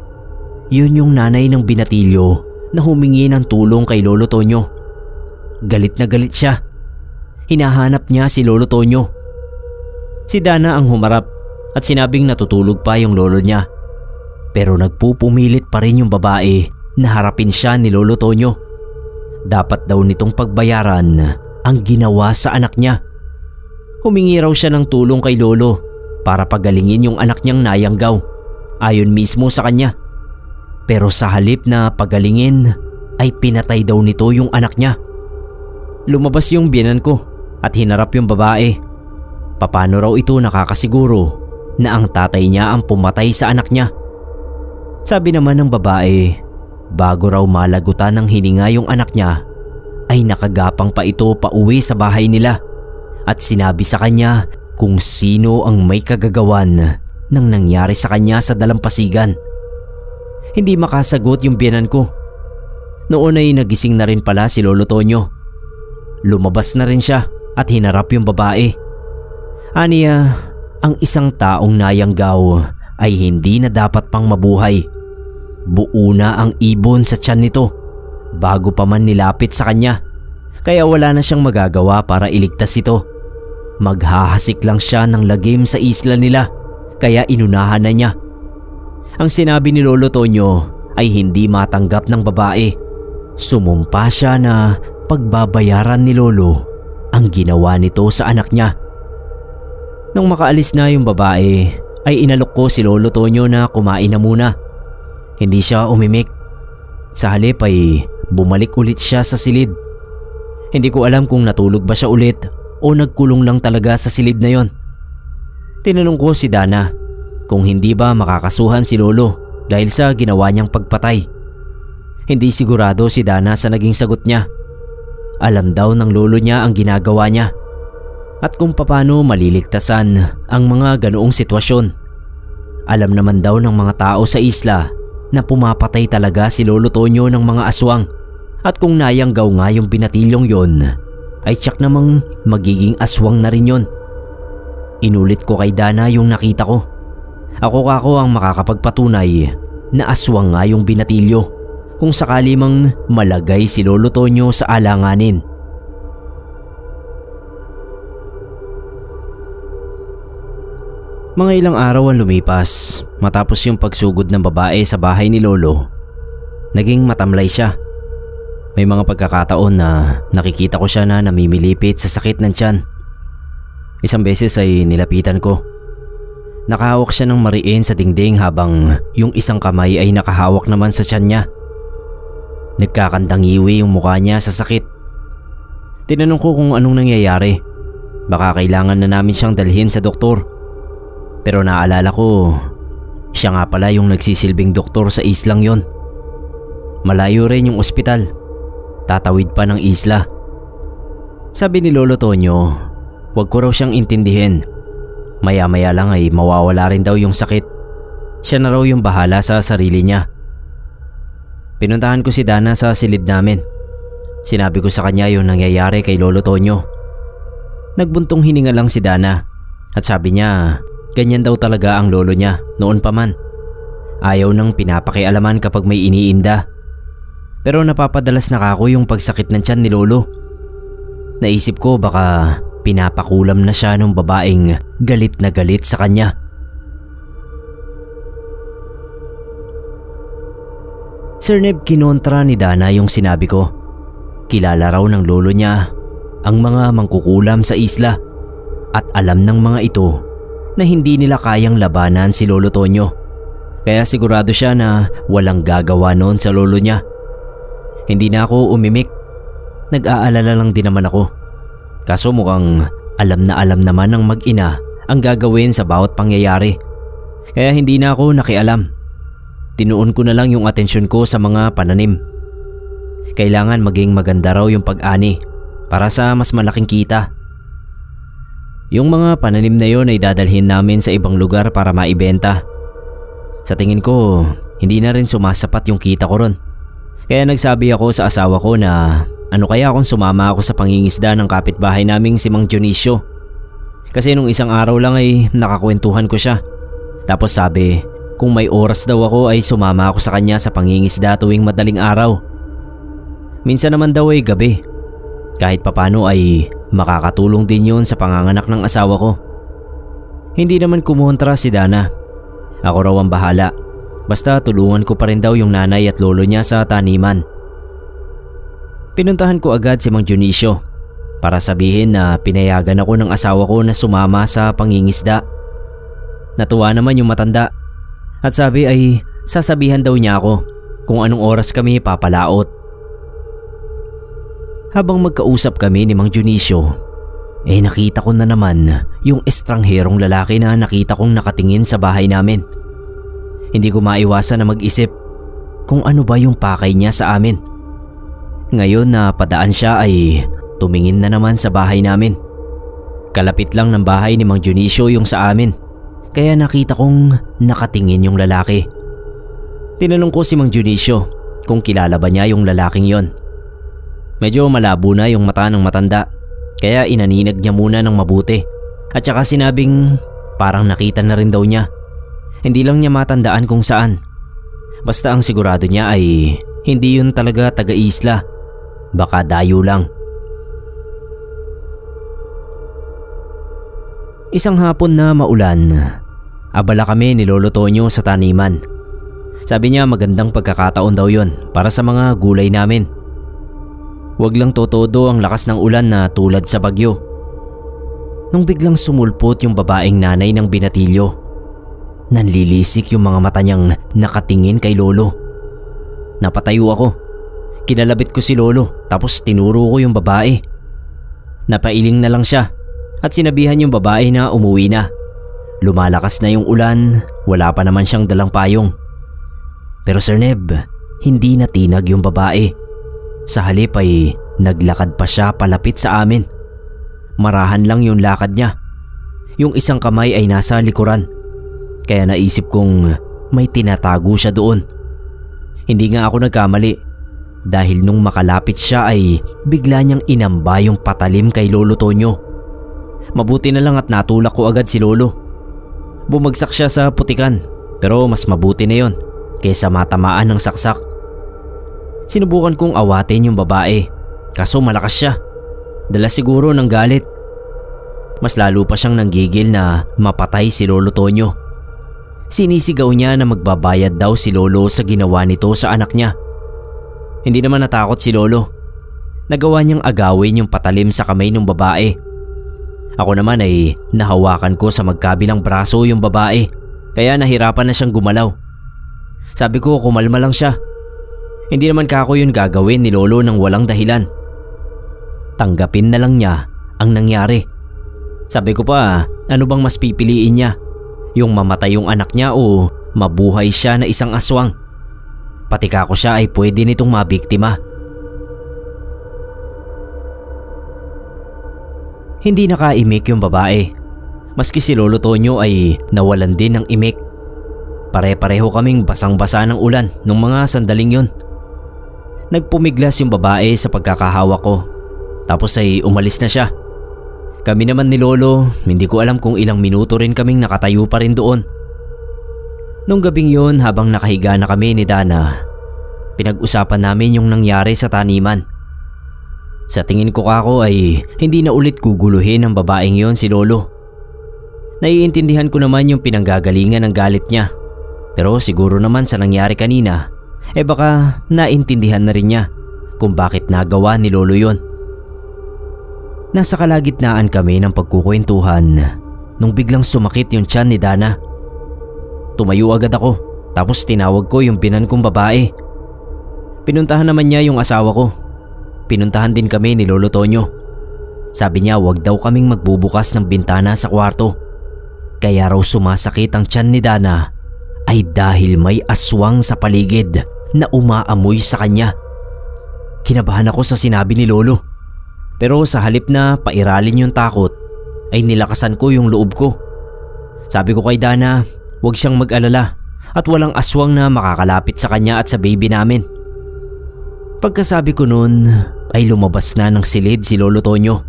[SPEAKER 1] Yun yung nanay ng binatilyo na humingi ng tulong kay Lolo Tonyo. Galit na galit siya. Hinahanap niya si Lolo Tonyo. Si Dana ang humarap at sinabing natutulog pa yung lolo niya. Pero nagpupumilit pa rin yung babae na harapin siya ni Lolo Tonyo. Dapat daw nitong pagbayaran ang ginawa sa anak niya. Humingi raw siya ng tulong kay Lolo para pagalingin yung anak niyang nayanggaw, ayon mismo sa kanya. Pero sa halip na pagalingin ay pinatay daw nito yung anak niya. Lumabas yung biyenan ko at hinarap yung babae. Paano raw ito nakakasiguro na ang tatay niya ang pumatay sa anak niya? Sabi naman ng babae, bago raw malagutan ng hininga yung anak niya, ay nakagapang pa ito pauwi sa bahay nila at sinabi sa kanya kung sino ang may kagagawan ng nangyari sa kanya sa dalampasigan. Hindi makasagot yung biyenan ko. Noon ay nagising na rin pala si Lolo Tonyo. Lumabas na rin siya at hinarap yung babae. Aniya, ang isang taong nayanggaw ay hindi na dapat pang mabuhay. Buo na ang ibon sa tiyan nito bago pa man nilapit sa kanya. Kaya wala na siyang magagawa para iligtas ito. Maghahasik lang siya ng lagim sa isla nila, kaya inunahan na niya. Ang sinabi ni Lolo Tonyo ay hindi matanggap ng babae. Sumumpa siya na pagbabayaran ni Lolo ang ginawa nito sa anak niya. Nung makaalis na yung babae, ay inalok ko si Lolo Tonyo na kumain na muna. Hindi siya umimik. Sa halip ay bumalik ulit siya sa silid. Hindi ko alam kung natulog ba siya ulit o nagkulong lang talaga sa silid na yon. Tinanong ko si Dana kung hindi ba makakasuhan si Lolo dahil sa ginawa niyang pagpatay. Hindi sigurado si Dana sa naging sagot niya. Alam daw ng lolo niya ang ginagawa niya at kung paano maliligtasan ang mga ganoong sitwasyon. Alam naman daw ng mga tao sa isla na pumapatay talaga si Lolo Tonyo ng mga aswang at kung nayanggaw nga yung binatilyong yon ay tiyak namang magiging aswang na rin yon. Inulit ko kay Dana yung nakita ko. Ako kako ang makakapagpatunay na aswang nga yung binatilyo kung sakali mang malagay si Lolo Tonyo sa alanganin. Mga ilang araw ang lumipas matapos yung pagsugod ng babae sa bahay ni Lolo. Naging matamlay siya. May mga pagkakataon na nakikita ko siya na namimilipit sa sakit ng tiyan. Isang beses ay nilapitan ko. Nakahawak siya ng mariin sa dingding habang yung isang kamay ay nakahawak naman sa tiyan niya. Nagkakandangiwi yung mukha niya sa sakit. Tinanong ko kung anong nangyayari. Baka kailangan na namin siyang dalhin sa doktor. Pero naalala ko, siya nga pala yung nagsisilbing doktor sa islang yon. Malayo rin yung ospital. Tatawid pa ng isla. Sabi ni Lolo Tonyo, wag ko raw siyang intindihin. Maya-maya lang ay mawawala rin daw yung sakit. Siya na raw yung bahala sa sarili niya. Pinuntahan ko si Dana sa silid namin. Sinabi ko sa kanya yung nangyayari kay Lolo Tonyo. Nagbuntong hininga lang si Dana at sabi niya ganyan daw talaga ang lolo niya noon pa man. Ayaw nang pinapakialaman kapag may iniinda. Pero napapadalas na kako yung pagsakit ng tiyan ni Lolo. Naisip ko baka pinapakulam na siya ng babaeng galit na galit sa kanya. Sir Neb, kinontra ni Dana yung sinabi ko. Kilala raw ng lolo niya ang mga mangkukulam sa isla at alam ng mga ito na hindi nila kayang labanan si Lolo Tonyo. Kaya sigurado siya na walang gagawa noon sa lolo niya. Hindi na ako umimik. Nag-aalala lang din naman ako. Kaso mukhang alam naman ng mag-ina ang gagawin sa bawat pangyayari. Kaya hindi na ako nakialam. Tinuon ko na lang yung atensyon ko sa mga pananim. Kailangan maging maganda raw yung pag-ani para sa mas malaking kita. Yung mga pananim na yon ay dadalhin namin sa ibang lugar para maibenta. Sa tingin ko, hindi na rin sumasapat yung kita ko ron. Kaya nagsabi ako sa asawa ko na ano kaya kung sumama ako sa pangingisda ng kapitbahay naming si Mang Dionisio. Kasi nung isang araw lang ay nakakwentuhan ko siya. Tapos sabi, kung may oras daw ako ay sumama ako sa kanya sa pangingisda tuwing madaling araw. Minsan naman daw ay gabi. Kahit papano ay makakatulong din yun sa panganganak ng asawa ko. Hindi naman kumontra si Dana. Ako raw ang bahala. Basta tulungan ko pa rin daw yung nanay at lolo niya sa taniman. Pinuntahan ko agad si Mang Dionisio para sabihin na pinayagan ako ng asawa ko na sumama sa pangingisda. Natuwa naman yung matanda at sabi ay sasabihan daw niya ako kung anong oras kami papalaot. Habang magkausap kami ni Mang Dionisio, nakita ko na naman yung estrangherong lalaki na nakita kong nakatingin sa bahay namin. Hindi ko maiwasan na mag-isip kung ano ba yung pakay niya sa amin. Ngayon na padaan siya ay tumingin na naman sa bahay namin. Kalapit lang ng bahay ni Mang Dionisio yung sa amin, kaya nakita kong nakatingin yung lalaki. Tinanong ko si Mang Dionisio kung kilala ba niya yung lalaking yon. Medyo malabo na yung mata ng matanda, kaya inaninag niya muna ng mabuti at saka sinabing parang nakita na rin daw niya. Hindi lang niya matandaan kung saan. Basta ang sigurado niya ay hindi yun talaga taga-isla. Baka dayo lang. Isang hapon na maulan, abala kami ni Lolo Tonyo sa taniman. Sabi niya magandang pagkakataon daw yun para sa mga gulay namin. Huwag lang totodo ang lakas ng ulan na tulad sa bagyo. Nung biglang sumulpot yung babaeng nanay ng binatilyo, nanlilisik yung mga mata niyang nakatingin kay Lolo. Napatayo ako. Kinalabit ko si Lolo tapos tinuro ko yung babae. Napailing na lang siya at sinabihan yung babae na umuwi na. Lumalakas na yung ulan, wala pa naman siyang dalang payong. Pero Sir Neb, hindi natinag yung babae. Sa halip ay naglakad pa siya palapit sa amin. Marahan lang yung lakad niya. Yung isang kamay ay nasa likuran. Kaya naisip kong may tinatago siya doon. Hindi nga ako nagkamali. Dahil nung makalapit siya ay bigla niyang inamba yung patalim kay Lolo Tonyo. Mabuti na lang at natulak ko agad si Lolo. Bumagsak siya sa putikan, pero mas mabuti na yon kaysa matamaan ng saksak. Sinubukan kong awatin yung babae, kaso malakas siya. Dala siguro ng galit. Mas lalo pa siyang nanggigil na mapatay si Lolo Tonyo. Sinisigaw niya na magbabayad daw si Lolo sa ginawa nito sa anak niya. Hindi naman natakot si Lolo. Nagawa niyang agawin yung patalim sa kamay ng babae. Ako naman ay nahawakan ko sa magkabilang braso yung babae, kaya nahirapan na siyang gumalaw. Sabi ko kumalma lang siya. Hindi naman kako yun gagawin ni Lolo ng walang dahilan. Tanggapin na lang niya ang nangyari. Sabi ko pa, ano bang mas pipiliin niya? Yung mamatay yung anak niya o mabuhay siya na isang aswang? Pati kako siya ay pwede nitong mabiktima. Hindi nakaimik yung babae. Maski si Lolo Tonyo ay nawalan din ng imik. Pare-pareho kaming basang-basa ng ulan nung mga sandaling yun. Nagpumiglas yung babae sa pagkakahawak ko. Tapos ay umalis na siya. Kami naman ni Lolo, hindi ko alam kung ilang minuto rin kaming nakatayo pa rin doon. Nung gabing yun, habang nakahiga na kami ni Dana, pinag-usapan namin yung nangyari sa taniman. Sa tingin ko kako ay hindi na ulit guguluhin ng babaeng yon si Lolo. Naiintindihan ko naman yung pinanggagalingan ng galit niya. Pero siguro naman sa nangyari kanina, baka naintindihan na rin niya kung bakit nagawa ni Lolo yon. Nasa kalagitnaan kami ng pagkukwentuhan nung biglang sumakit yung tiyan ni Dana. Tumayo agad ako tapos tinawag ko yung binan kong babae. Pinuntahan naman niya yung asawa ko. Pinuntahan din kami ni Lolo Tonyo. Sabi niya wag daw kaming magbubukas ng bintana sa kwarto. Kaya raw sumasakit ang tiyan ni Dana ay dahil may aswang sa paligid na umaamoy sa kanya. Kinabahan ako sa sinabi ni Lolo. Pero sa halip na pairalin yung takot, ay nilakasan ko yung loob ko. Sabi ko kay Dana, huwag siyang mag-alala at walang aswang na makakalapit sa kanya at sa baby namin. Pagkasabi ko noon ay lumabas na ng silid si Lolo Tonyo.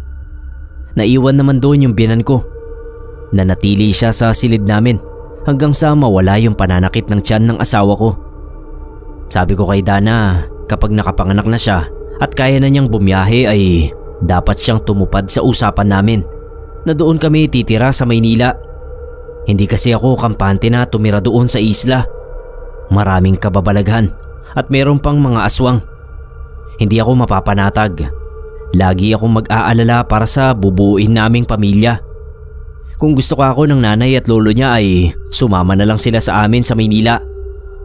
[SPEAKER 1] Naiwan naman doon yung biyanan ko. Nanatili siya sa silid namin hanggang sa mawala yung pananakit ng tiyan ng asawa ko. Sabi ko kay Dana, kapag nakapanganak na siya at kaya na niyang bumiyahe ay dapat siyang tumupad sa usapan namin na doon kami titira sa Maynila. Hindi kasi ako kampante na tumira doon sa isla. Maraming kababalaghan at meron pang mga aswang. Hindi ako mapapanatag. Lagi akong mag-aalala para sa bubuuin naming pamilya. Kung gusto ko ako ng nanay at lolo niya ay sumama na lang sila sa amin sa Maynila.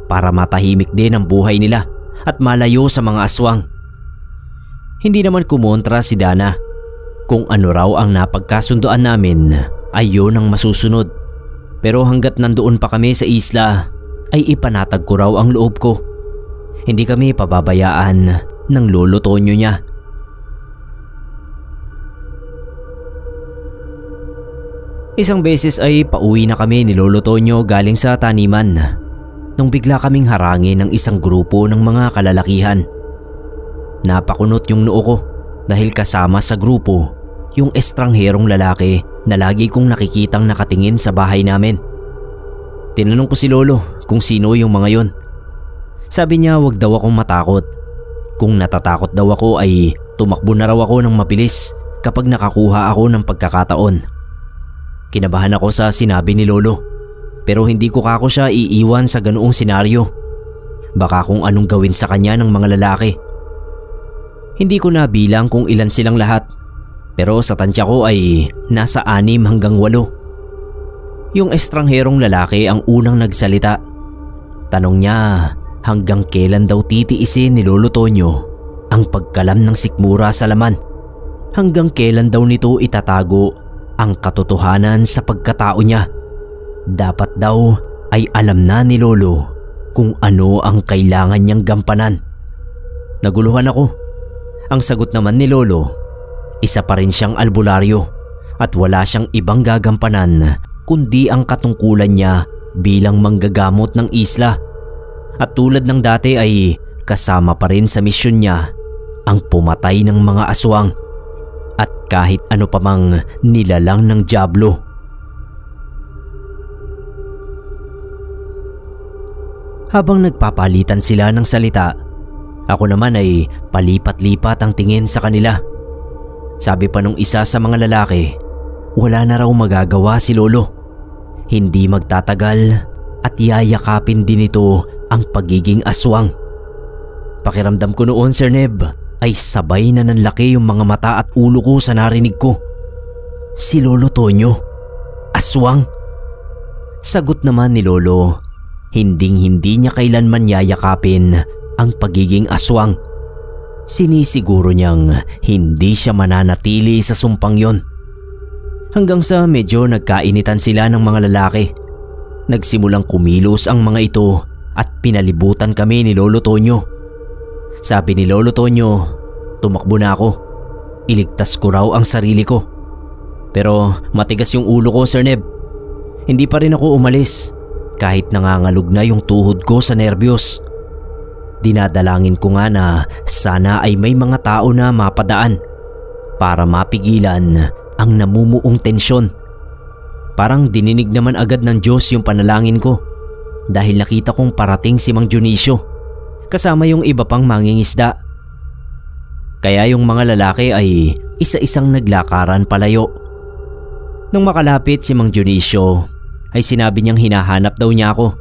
[SPEAKER 1] para matahimik din ang buhay nila at malayo sa mga aswang. Hindi naman kumontra si Dana. Kung ano raw ang napagkasunduan namin ay yun ang masusunod. Pero hanggat nandoon pa kami sa isla ay ipanatag ko raw ang loob ko. Hindi kami pababayaan ng lolo Tonyo niya. Isang beses ay pauwi na kami ni Lolo Tonyo galing sa taniman nung bigla kaming harangin ng isang grupo ng mga kalalakihan. Napakunot yung noo ko dahil kasama sa grupo yung estrangherong lalaki na lagi kong nakikitang nakatingin sa bahay namin. Tinanong ko si Lolo kung sino yung mga yon. Sabi niya wag daw akong matakot. Kung natatakot daw ako ay tumakbo na raw ako ng mabilis kapag nakakuha ako ng pagkakataon. Kinabahan ako sa sinabi ni Lolo, pero hindi ko kako siya iiwan sa ganoong senaryo. Baka kung anong gawin sa kanya ng mga lalaki. Hindi ko nabilang kung ilan silang lahat, pero sa tansya ko ay nasa 6 hanggang 8. Yung estrangherong lalaki ang unang nagsalita. Tanong niya hanggang kailan daw titiisin ni Lolo Tonyo ang pagkalam ng sikmura sa laman. Hanggang kailan daw nito itatago ang katotohanan sa pagkatao niya. Dapat daw ay alam na ni Lolo kung ano ang kailangan niyang gampanan. Naguluhan ako. Ang sagot naman ni Lolo, isa pa rin siyang albularyo at wala siyang ibang gagampanan kundi ang katungkulan niya bilang manggagamot ng isla. At tulad ng dati ay kasama pa rin sa misyon niya ang pumatay ng mga aswang at kahit ano pa mang nilalang ng dyablo. Habang nagpapalitan sila ng salita, ako naman ay palipat-lipat ang tingin sa kanila. Sabi pa nung isa sa mga lalaki, wala na raw magagawa si Lolo. Hindi magtatagal at yayakapin din ito ang pagiging aswang. Pakiramdam ko noon, Sir Neb, ay sabay na nanlaki yung mga mata at ulo ko sa narinig ko. Si Lolo Tonyo, aswang? Sagot naman ni Lolo, hinding-hindi niya kailanman yayakapin ang pagiging aswang. Sinisiguro niyang hindi siya mananatili sa sumpang yon. Hanggang sa medyo nagkainitan sila ng mga lalaki. Nagsimulang kumilos ang mga ito at pinalibutan kami ni Lolo Tonyo. Sabi ni Lolo Tonyo, tumakbo na ako. Iligtas ko raw ang sarili ko. Pero matigas yung ulo ko, Sir Neb. Hindi pa rin ako umalis kahit nangangalog na yung tuhod ko sa nerbiyos. Dinadalangin ko nga na sana ay may mga tao na mapadaan para mapigilan ang namumuong tensyon. Parang dininig naman agad ng Diyos yung panalangin ko dahil nakita kong parating si Mang Dionisio kasama yung iba pang mangingisda. Kaya yung mga lalaki ay isa-isang naglakaran palayo. Nung makalapit si Mang Dionisio ay sinabi niyang hinahanap daw niya ako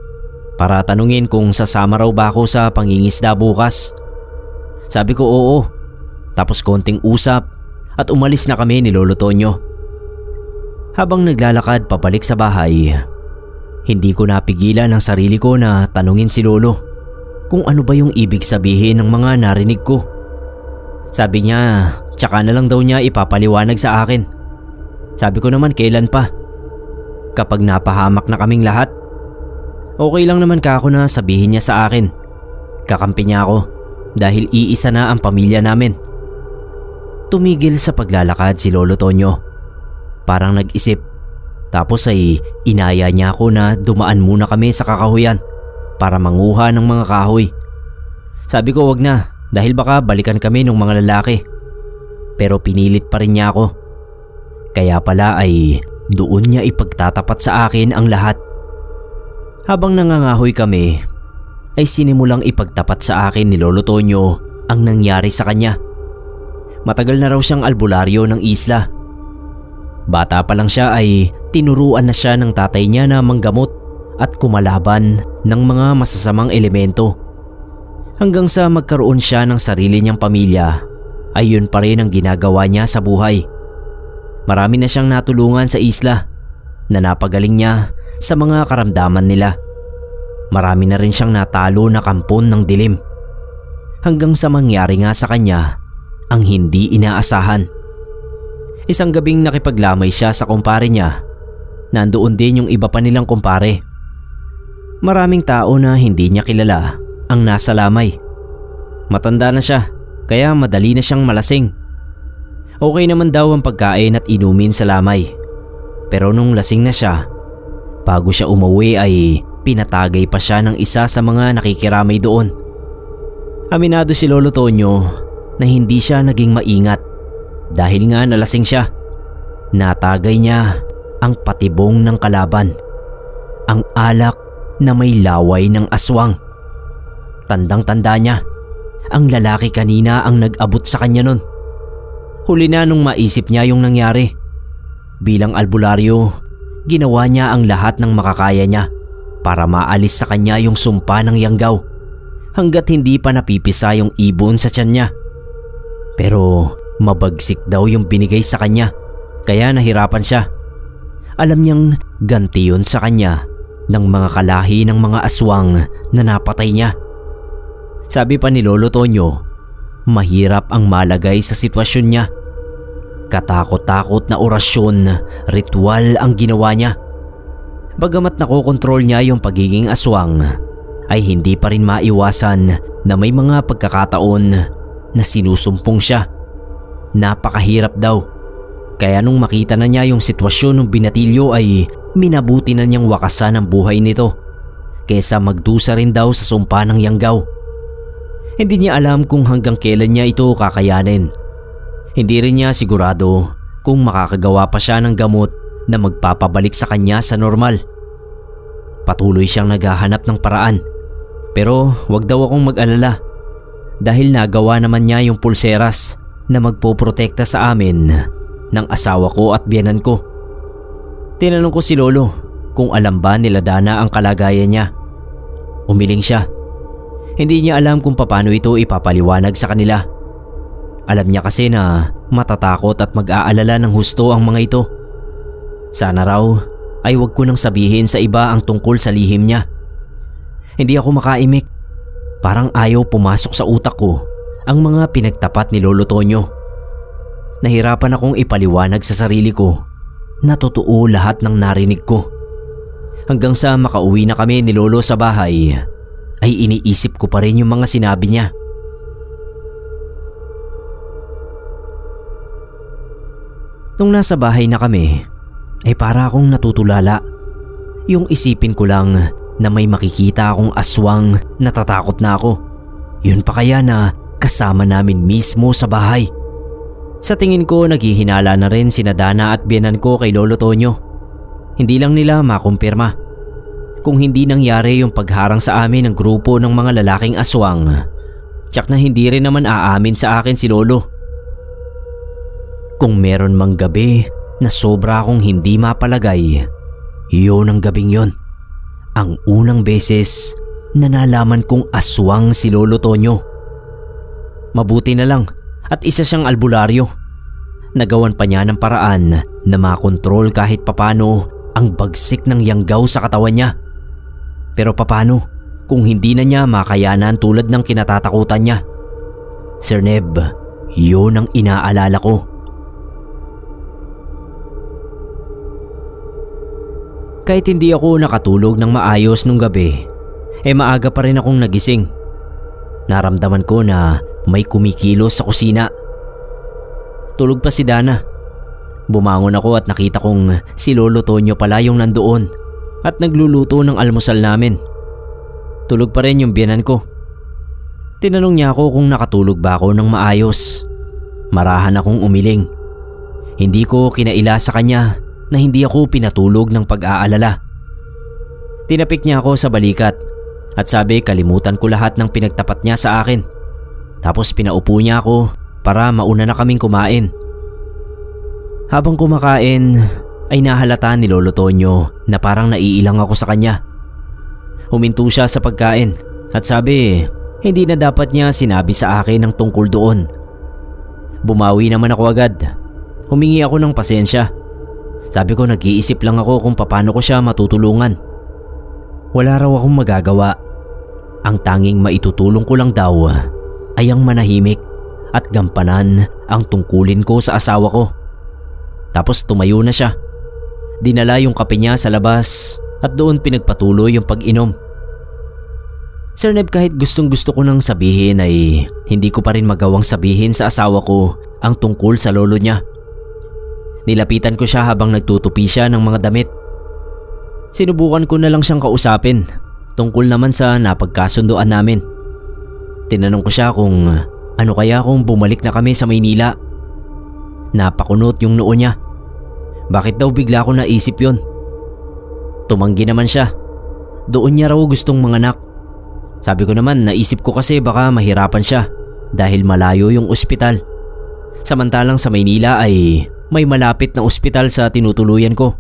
[SPEAKER 1] para tanungin kung sasama raw ba ako sa pangingisda bukas. Sabi ko oo, tapos konting usap at umalis na kami ni Lolo Tonyo. Habang naglalakad pabalik sa bahay, hindi ko napigilan ang sarili ko na tanungin si Lolo kung ano ba yung ibig sabihin ng mga narinig ko. Sabi niya, tsaka na lang daw niya ipapaliwanag sa akin. Sabi ko naman kailan pa? Kapag napahamak na kaming lahat. Okay lang naman kako na sabihin niya sa akin. Kakampi niya ako dahil iisa na ang pamilya namin. Tumigil sa paglalakad si Lolo Tonyo. Parang nag-isip. Tapos ay inaya niya ako na dumaan muna kami sa kakahuyan para manguha ng mga kahoy. Sabi ko wag na dahil baka balikan kami ng mga lalaki. Pero pinilit pa rin niya ako. Kaya pala ay doon niya ipagtatapat sa akin ang lahat. Habang nangangahoy kami, ay sinimulang ipagtapat sa akin ni Lolo Tonyo ang nangyari sa kanya. Matagal na raw siyang albularyo ng isla. Bata pa lang siya ay tinuruan na siya ng tatay niya na manggamot at kumalaban ng mga masasamang elemento. Hanggang sa magkaroon siya ng sarili niyang pamilya, ay yun pa rin ang ginagawa niya sa buhay. Marami na siyang natulungan sa isla na napagaling niya sa mga karamdaman nila. Marami na rin siyang natalo na kampon ng dilim. Hanggang sa mangyari nga sa kanya ang hindi inaasahan. Isang gabing nakipaglamay siya sa kumpare niya. Nandoon din yung iba pa nilang kumpare. Maraming tao na hindi niya kilala ang nasa lamay. Matanda na siya kaya madali na siyang malasing. Okay naman daw ang pagkain at inumin sa lamay. Pero nung lasing na siya, bago siya umuwi ay pinatagay pa siya ng isa sa mga nakikiramay doon. Aminado si Lolo Tonyo na hindi siya naging maingat dahil nga nalasing siya. Natagay niya ang patibong ng kalaban, ang alak na may laway ng aswang. Tandang-tanda niya, ang lalaki kanina ang nag-abot sa kanya nun. Huli na nung maisip niya yung nangyari. Bilang albularyo, ginawa niya ang lahat ng makakaya niya para maalis sa kanya yung sumpa ng yanggaw hanggat hindi pa napipisa yung ibon sa tiyan niya. Pero mabagsik daw yung binigay sa kanya kaya nahirapan siya. Alam niyang ganti yun sa kanya ng mga kalahi ng mga aswang na napatay niya. Sabi pa ni Lolo Tonyo, mahirap ang malagay sa sitwasyon niya. Katakot-takot na orasyon, ritual ang ginawa niya. Bagamat nakokontrol niya yung pagiging aswang, ay hindi pa rin maiwasan na may mga pagkakataon na sinusumpong siya. Napakahirap daw. Kaya nung makita na niya yung sitwasyon ng binatilyo ay minabuti na niyang wakasan ang buhay nito kesa magdusa rin daw sa sumpa ng yanggaw. Hindi niya alam kung hanggang kailan niya ito kakayanin. Hindi rin niya sigurado kung makakagawa pa siya ng gamot na magpapabalik sa kanya sa normal. Patuloy siyang naghahanap ng paraan. Pero wag daw akong mag-alala dahil nagawa naman niya yung pulseras na magpoprotekta sa amin ng asawa ko at biyenan ko. Tinanong ko si Lolo kung alam ba nila Dana ang kalagayan niya. Umiling siya. Hindi niya alam kung paano ito ipapaliwanag sa kanila. Alam niya kasi na matatakot at mag-aalala ng husto ang mga ito. Sana raw ay wag ko nang sabihin sa iba ang tungkol sa lihim niya. Hindi ako makaimik. Parang ayaw pumasok sa utak ko ang mga pinagtapat ni Lolo Tonyo. Nahirapan akong ipaliwanag sa sarili ko na totoo lahat ng narinig ko. Hanggang sa makauwi na kami ni Lolo sa bahay, ay iniisip ko pa rin yung mga sinabi niya. Nung nasa bahay na kami, ay para akong natutulala. Yung isipin ko lang na may makikita akong aswang, natatakot na ako. Yun pa kaya na kasama namin mismo sa bahay. Sa tingin ko naghihinala na rin sina Dana at biyenan ko kay Lolo Tonyo. Hindi lang nila makumpirma. Kung hindi nangyari yung pagharang sa amin ng grupo ng mga lalaking aswang, tsak na hindi rin naman aamin sa akin si Lolo. Kung meron mang gabi na sobra akong hindi mapalagay, yun ang gabing yon. Ang unang beses na nalaman kong aswang si Lolo Tonyo. Mabuti na lang at isa siyang albularyo. Nagawan pa niya ng paraan na makontrol kahit papano ang bagsik ng yanggaw sa katawan niya. Pero papano kung hindi na niya makayanan tulad ng kinatatakutan niya? Sir Neb, yun ang inaalala ko. Kahit hindi ako nakatulog ng maayos nung gabi, maaga pa rin akong nagising. Naramdaman ko na may kumikilos sa kusina. Tulog pa si Dana. Bumangon ako at nakita kong si Lolo Tonyo pala yung nandoon at nagluluto ng almusal namin. Tulog pa rin yung biyenan ko. Tinanong niya ako kung nakatulog ba ako ng maayos. Marahan akong umiling. Hindi ko kinaila sa kanya na hindi ako pinatulog ng pag-aalala. Tinapik niya ako sa balikat at sabi kalimutan ko lahat ng pinagtapat niya sa akin. Tapos pinaupo niya ako para mauna na kaming kumain. Habang kumakain ay nahalata ni Lolo Tonyo na parang naiilang ako sa kanya. Huminto siya sa pagkain at sabi hindi na dapat niya sinabi sa akin ang tungkol doon. Bumawi naman ako agad. Humingi ako ng pasensya. Sabi ko nag-iisip lang ako kung paano ko siya matutulungan. Wala raw akong magagawa. Ang tanging maitutulong ko lang daw ay ang manahimik at gampanan ang tungkulin ko sa asawa ko. Tapos tumayo na siya. Dinala yung kape niya sa labas at doon pinagpatuloy yung pag-inom. Sir Neb, kahit gustong gusto ko nang sabihin ay hindi ko pa rin magawang sabihin sa asawa ko ang tungkol sa lolo niya. Nilapitan ko siya habang nagtutupi siya ng mga damit. Sinubukan ko na lang siyang kausapin tungkol naman sa napagkasunduan namin. Tinanong ko siya kung ano kaya kung bumalik na kami sa Maynila. Napakunot yung noo niya. Bakit daw bigla ko naisip yon? Tumanggi naman siya. Doon niya raw gustong manganak. Sabi ko naman naisip ko kasi baka mahirapan siya dahil malayo yung ospital. Samantalang sa Maynila ay may malapit na ospital sa tinutuluyan ko.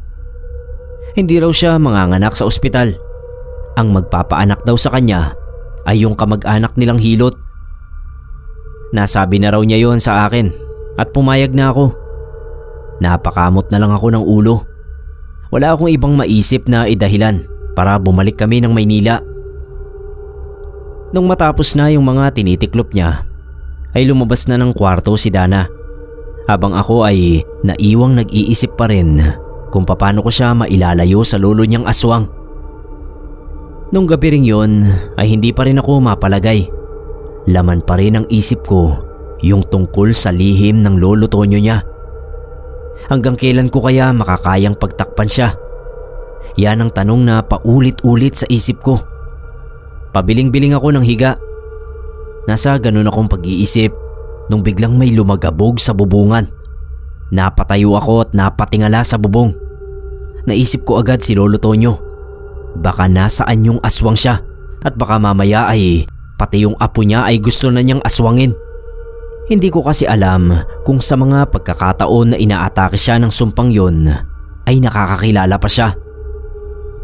[SPEAKER 1] Hindi raw siya manganganak sa ospital. Ang magpapaanak daw sa kanya ay yung kamag-anak nilang Hilot. Nasabi na raw niya yon sa akin at pumayag na ako. Napakamot na lang ako ng ulo. Wala akong ibang maisip na idahilan para bumalik kami ng Maynila. Nung matapos na yung mga tinitiklop niya, ay lumabas na ng kwarto si Dana. Habang ako ay naiwang nag-iisip pa rin kung paano ko siya mailalayo sa lolo niyang aswang. Nung gabi ring yon ay hindi pa rin ako mapalagay. Laman pa rin ang isip ko yung tungkol sa lihim ng lolo Tonyo niya. Hanggang kailan ko kaya makakayang pagtakpan siya? Yan ang tanong na paulit-ulit sa isip ko. Pabiling-biling ako ng higa. Nasa ganun akong pag-iisip nung biglang may lumagabog sa bubungan. Napatayo ako at napatingala sa bubong. Naisip ko agad si Lolo Tonyo. Baka nasaan yung aswang siya at baka mamaya ay pati yung apo niya ay gusto na niyang aswangin. Hindi ko kasi alam kung sa mga pagkakataon na inaatake siya ng sumpang yon ay nakakakilala pa siya.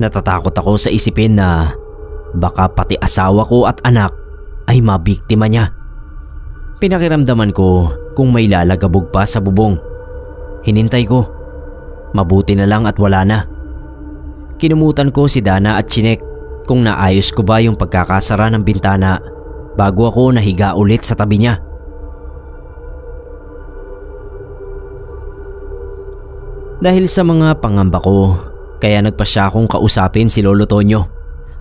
[SPEAKER 1] Natatakot ako sa isipin na baka pati asawa ko at anak ay mabiktima niya. Pinakiramdaman ko kung may lalagabog pa sa bubong. Hinintay ko. Mabuti na lang at wala na. Kinumutan ko si Dana at chinek kung naayos ko ba yung pagkakasara ng bintana bago ako nahiga ulit sa tabi niya. Dahil sa mga pangamba ko, kaya nagpasya akong kausapin si Lolo Tonyo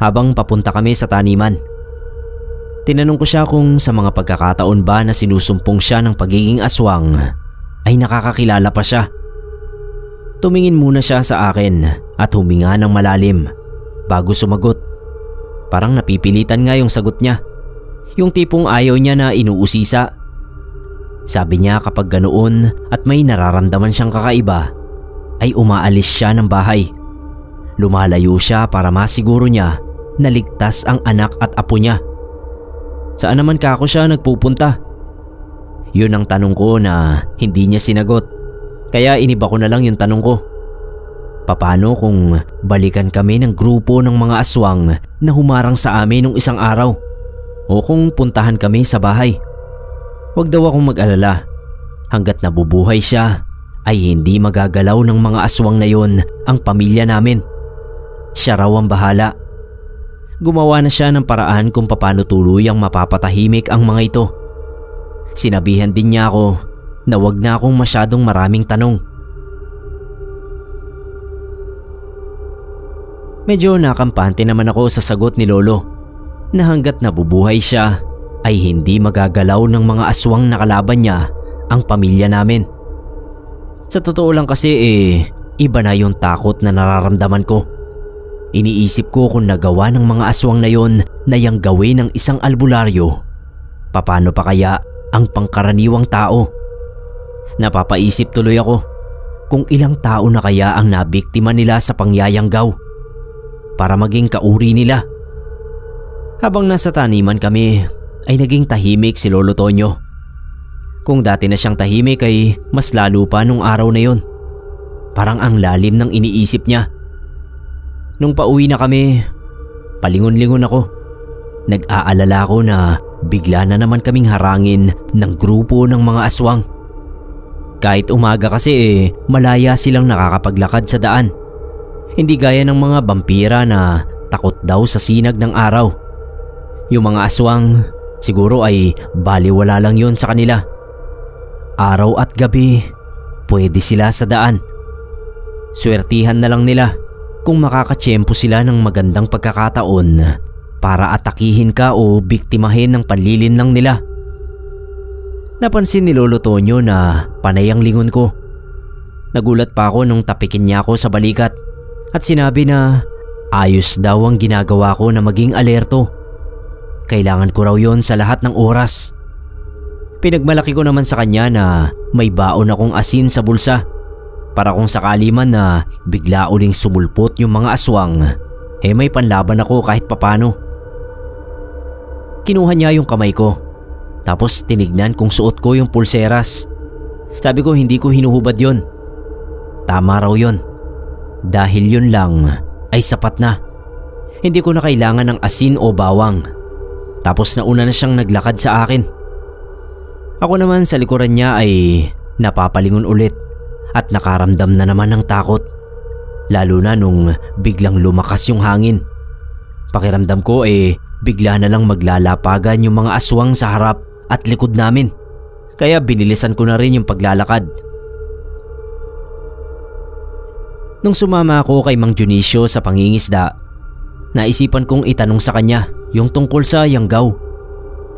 [SPEAKER 1] habang papunta kami sa taniman. Tinanong ko siya kung sa mga pagkakataon ba na sinusumpong siya ng pagiging aswang ay nakakakilala pa siya. Tumingin muna siya sa akin at huminga ng malalim bago sumagot. Parang napipilitan nga yung sagot niya. Yung tipong ayaw niya na inuusisa. Sabi niya kapag ganoon at may nararamdaman siyang kakaiba, ay umaalis siya ng bahay. Lumalayo siya para masiguro niya na ligtas ang anak at apo niya. Saan naman kako siya nagpupunta? Yun ang tanong ko na hindi niya sinagot. Kaya iniba ko na lang yung tanong ko. Paano kung balikan kami ng grupo ng mga aswang na humarang sa amin nung isang araw? O kung puntahan kami sa bahay? Huwag daw akong mag-alala. Hanggat nabubuhay siya, ay hindi magagalaw ng mga aswang na yon ang pamilya namin. Siya raw ang bahala. Gumawa na siya ng paraan kung paano tuluyang mapapatahimik ang mga ito. Sinabihan din niya ako na wag na akong masyadong maraming tanong. Medyo nakampante naman ako sa sagot ni Lolo na hanggat nabubuhay siya ay hindi magagalaw ng mga aswang na kalaban niya ang pamilya namin. Sa totoo lang kasi iba na yung takot na nararamdaman ko. Iniisip ko kung nagawa ng mga aswang na yon na yang gawin ng isang albularyo, paano pa kaya ang pangkaraniwang tao? Napapaisip tuloy ako kung ilang tao na kaya ang nabiktima nila sa pangyayanggaw para maging kauri nila. Habang nasa taniman kami ay naging tahimik si Lolo Tonyo. Kung dati na siyang tahimik ay mas lalo pa nung araw na yon. Parang ang lalim ng iniisip niya. Nung pauwi na kami, palingon-lingon ako. Nag-aalala ko na bigla na naman kaming harangin ng grupo ng mga aswang. Kahit umaga kasi malaya silang nakakapaglakad sa daan. Hindi gaya ng mga vampira na takot daw sa sinag ng araw. Yung mga aswang siguro ay baliwala lang yun sa kanila. Araw at gabi, pwede sila sa daan. Swertihan na lang nila kung makakatsyempo sila ng magandang pagkakataon para atakihin ka o biktimahin ng panlilinlang nila. Napansin ni Lolo Tonyo na panay ang lingon ko. Nagulat pa ako nung tapikin niya ako sa balikat at sinabi na ayos daw ang ginagawa ko na maging alerto. Kailangan ko raw yon sa lahat ng oras. Pinagmalaki ko naman sa kanya na may baon akong asin sa bulsa para kung sakali man na bigla uling sumulpot yung mga aswang, may panlaban ako kahit papano. Kinuha niya yung kamay ko, tapos tinignan kung suot ko yung pulseras. Sabi ko hindi ko hinuhubad yon. Tama raw yon. Dahil yun lang ay sapat na. Hindi ko na kailangan ng asin o bawang. Tapos nauna na siyang naglakad sa akin. Ako naman sa likuran niya ay napapalingon ulit at nakaramdam na naman ng takot. Lalo na nung biglang lumakas yung hangin. Pakiramdam ko bigla na lang maglalapagan yung mga aswang sa harap at likod namin. Kaya binilisan ko na rin yung paglalakad. Nung sumama ako kay Mang Dionisio sa pangingisda, naisipan kong itanong sa kanya yung tungkol sa yanggaw.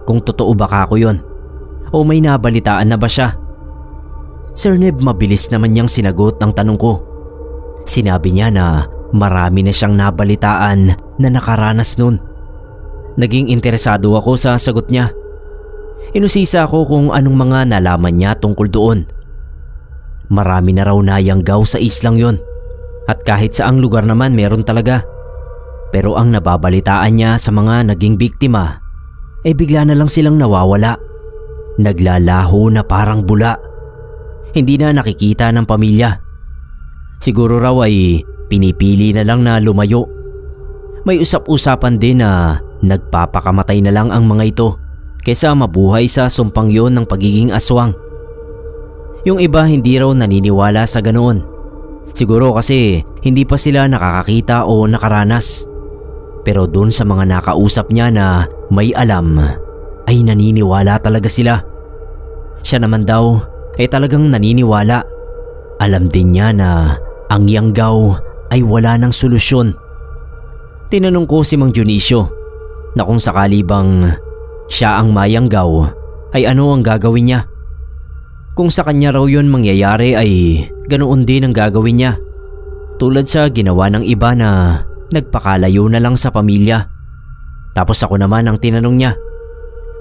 [SPEAKER 1] Kung totoo ba ako yun o may nabalitaan na ba siya. Sir Neb mabilis naman niyang sinagot ang tanong ko. Sinabi niya na marami na siyang nabalitaan na nakaranas nun. Naging interesado ako sa sagot niya. Inusisa ako kung anong mga nalaman niya tungkol doon. Marami na raw na yanggaw sa islang yon. At kahit saang lugar naman meron talaga. Pero ang nababalitaan niya sa mga naging biktima bigla na lang silang nawawala. Naglalaho na parang bula. Hindi na nakikita ng pamilya. Siguro raw ay pinipili na lang na lumayo. May usap-usapan din na nagpapakamatay na lang ang mga ito kaysa mabuhay sa sumpang yon ng pagiging aswang. Yung iba hindi raw naniniwala sa ganoon. Siguro kasi hindi pa sila nakakakita o nakaranas. Pero dun sa mga nakausap niya na may alam ay naniniwala talaga sila. Siya naman daw ay talagang naniniwala. Alam din niya na ang yanggaw ay wala ng solusyon. Tinanong ko si Mang Dionisio na kung sakali bang siya ang mayanggaw ay ano ang gagawin niya. Kung sa kanya raw yun mangyayari ay ganoon din ang gagawin niya. Tulad sa ginawa ng iba na nagpakalayo na lang sa pamilya. Tapos ako naman ang tinanong niya,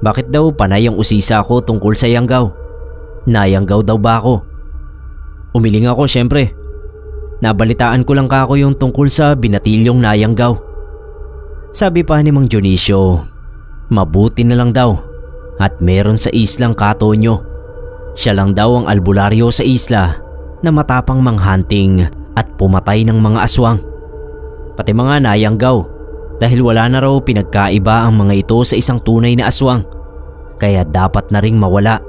[SPEAKER 1] bakit daw panay ang usisa ko tungkol sa yanggaw? Nayanggaw daw ba ako? Umiling ako syempre. Nabalitaan ko lang kako yung tungkol sa binatilyong nayanggaw. Sabi pa ni Mang Dionisio, mabuti na lang daw at meron sa islang Katonyo. Siya lang daw ang albularyo sa isla na matapang manghunting at pumatay ng mga aswang. Pati mga nayanggaw dahil wala na raw pinagkaiba ang mga ito sa isang tunay na aswang. Kaya dapat na ring mawala.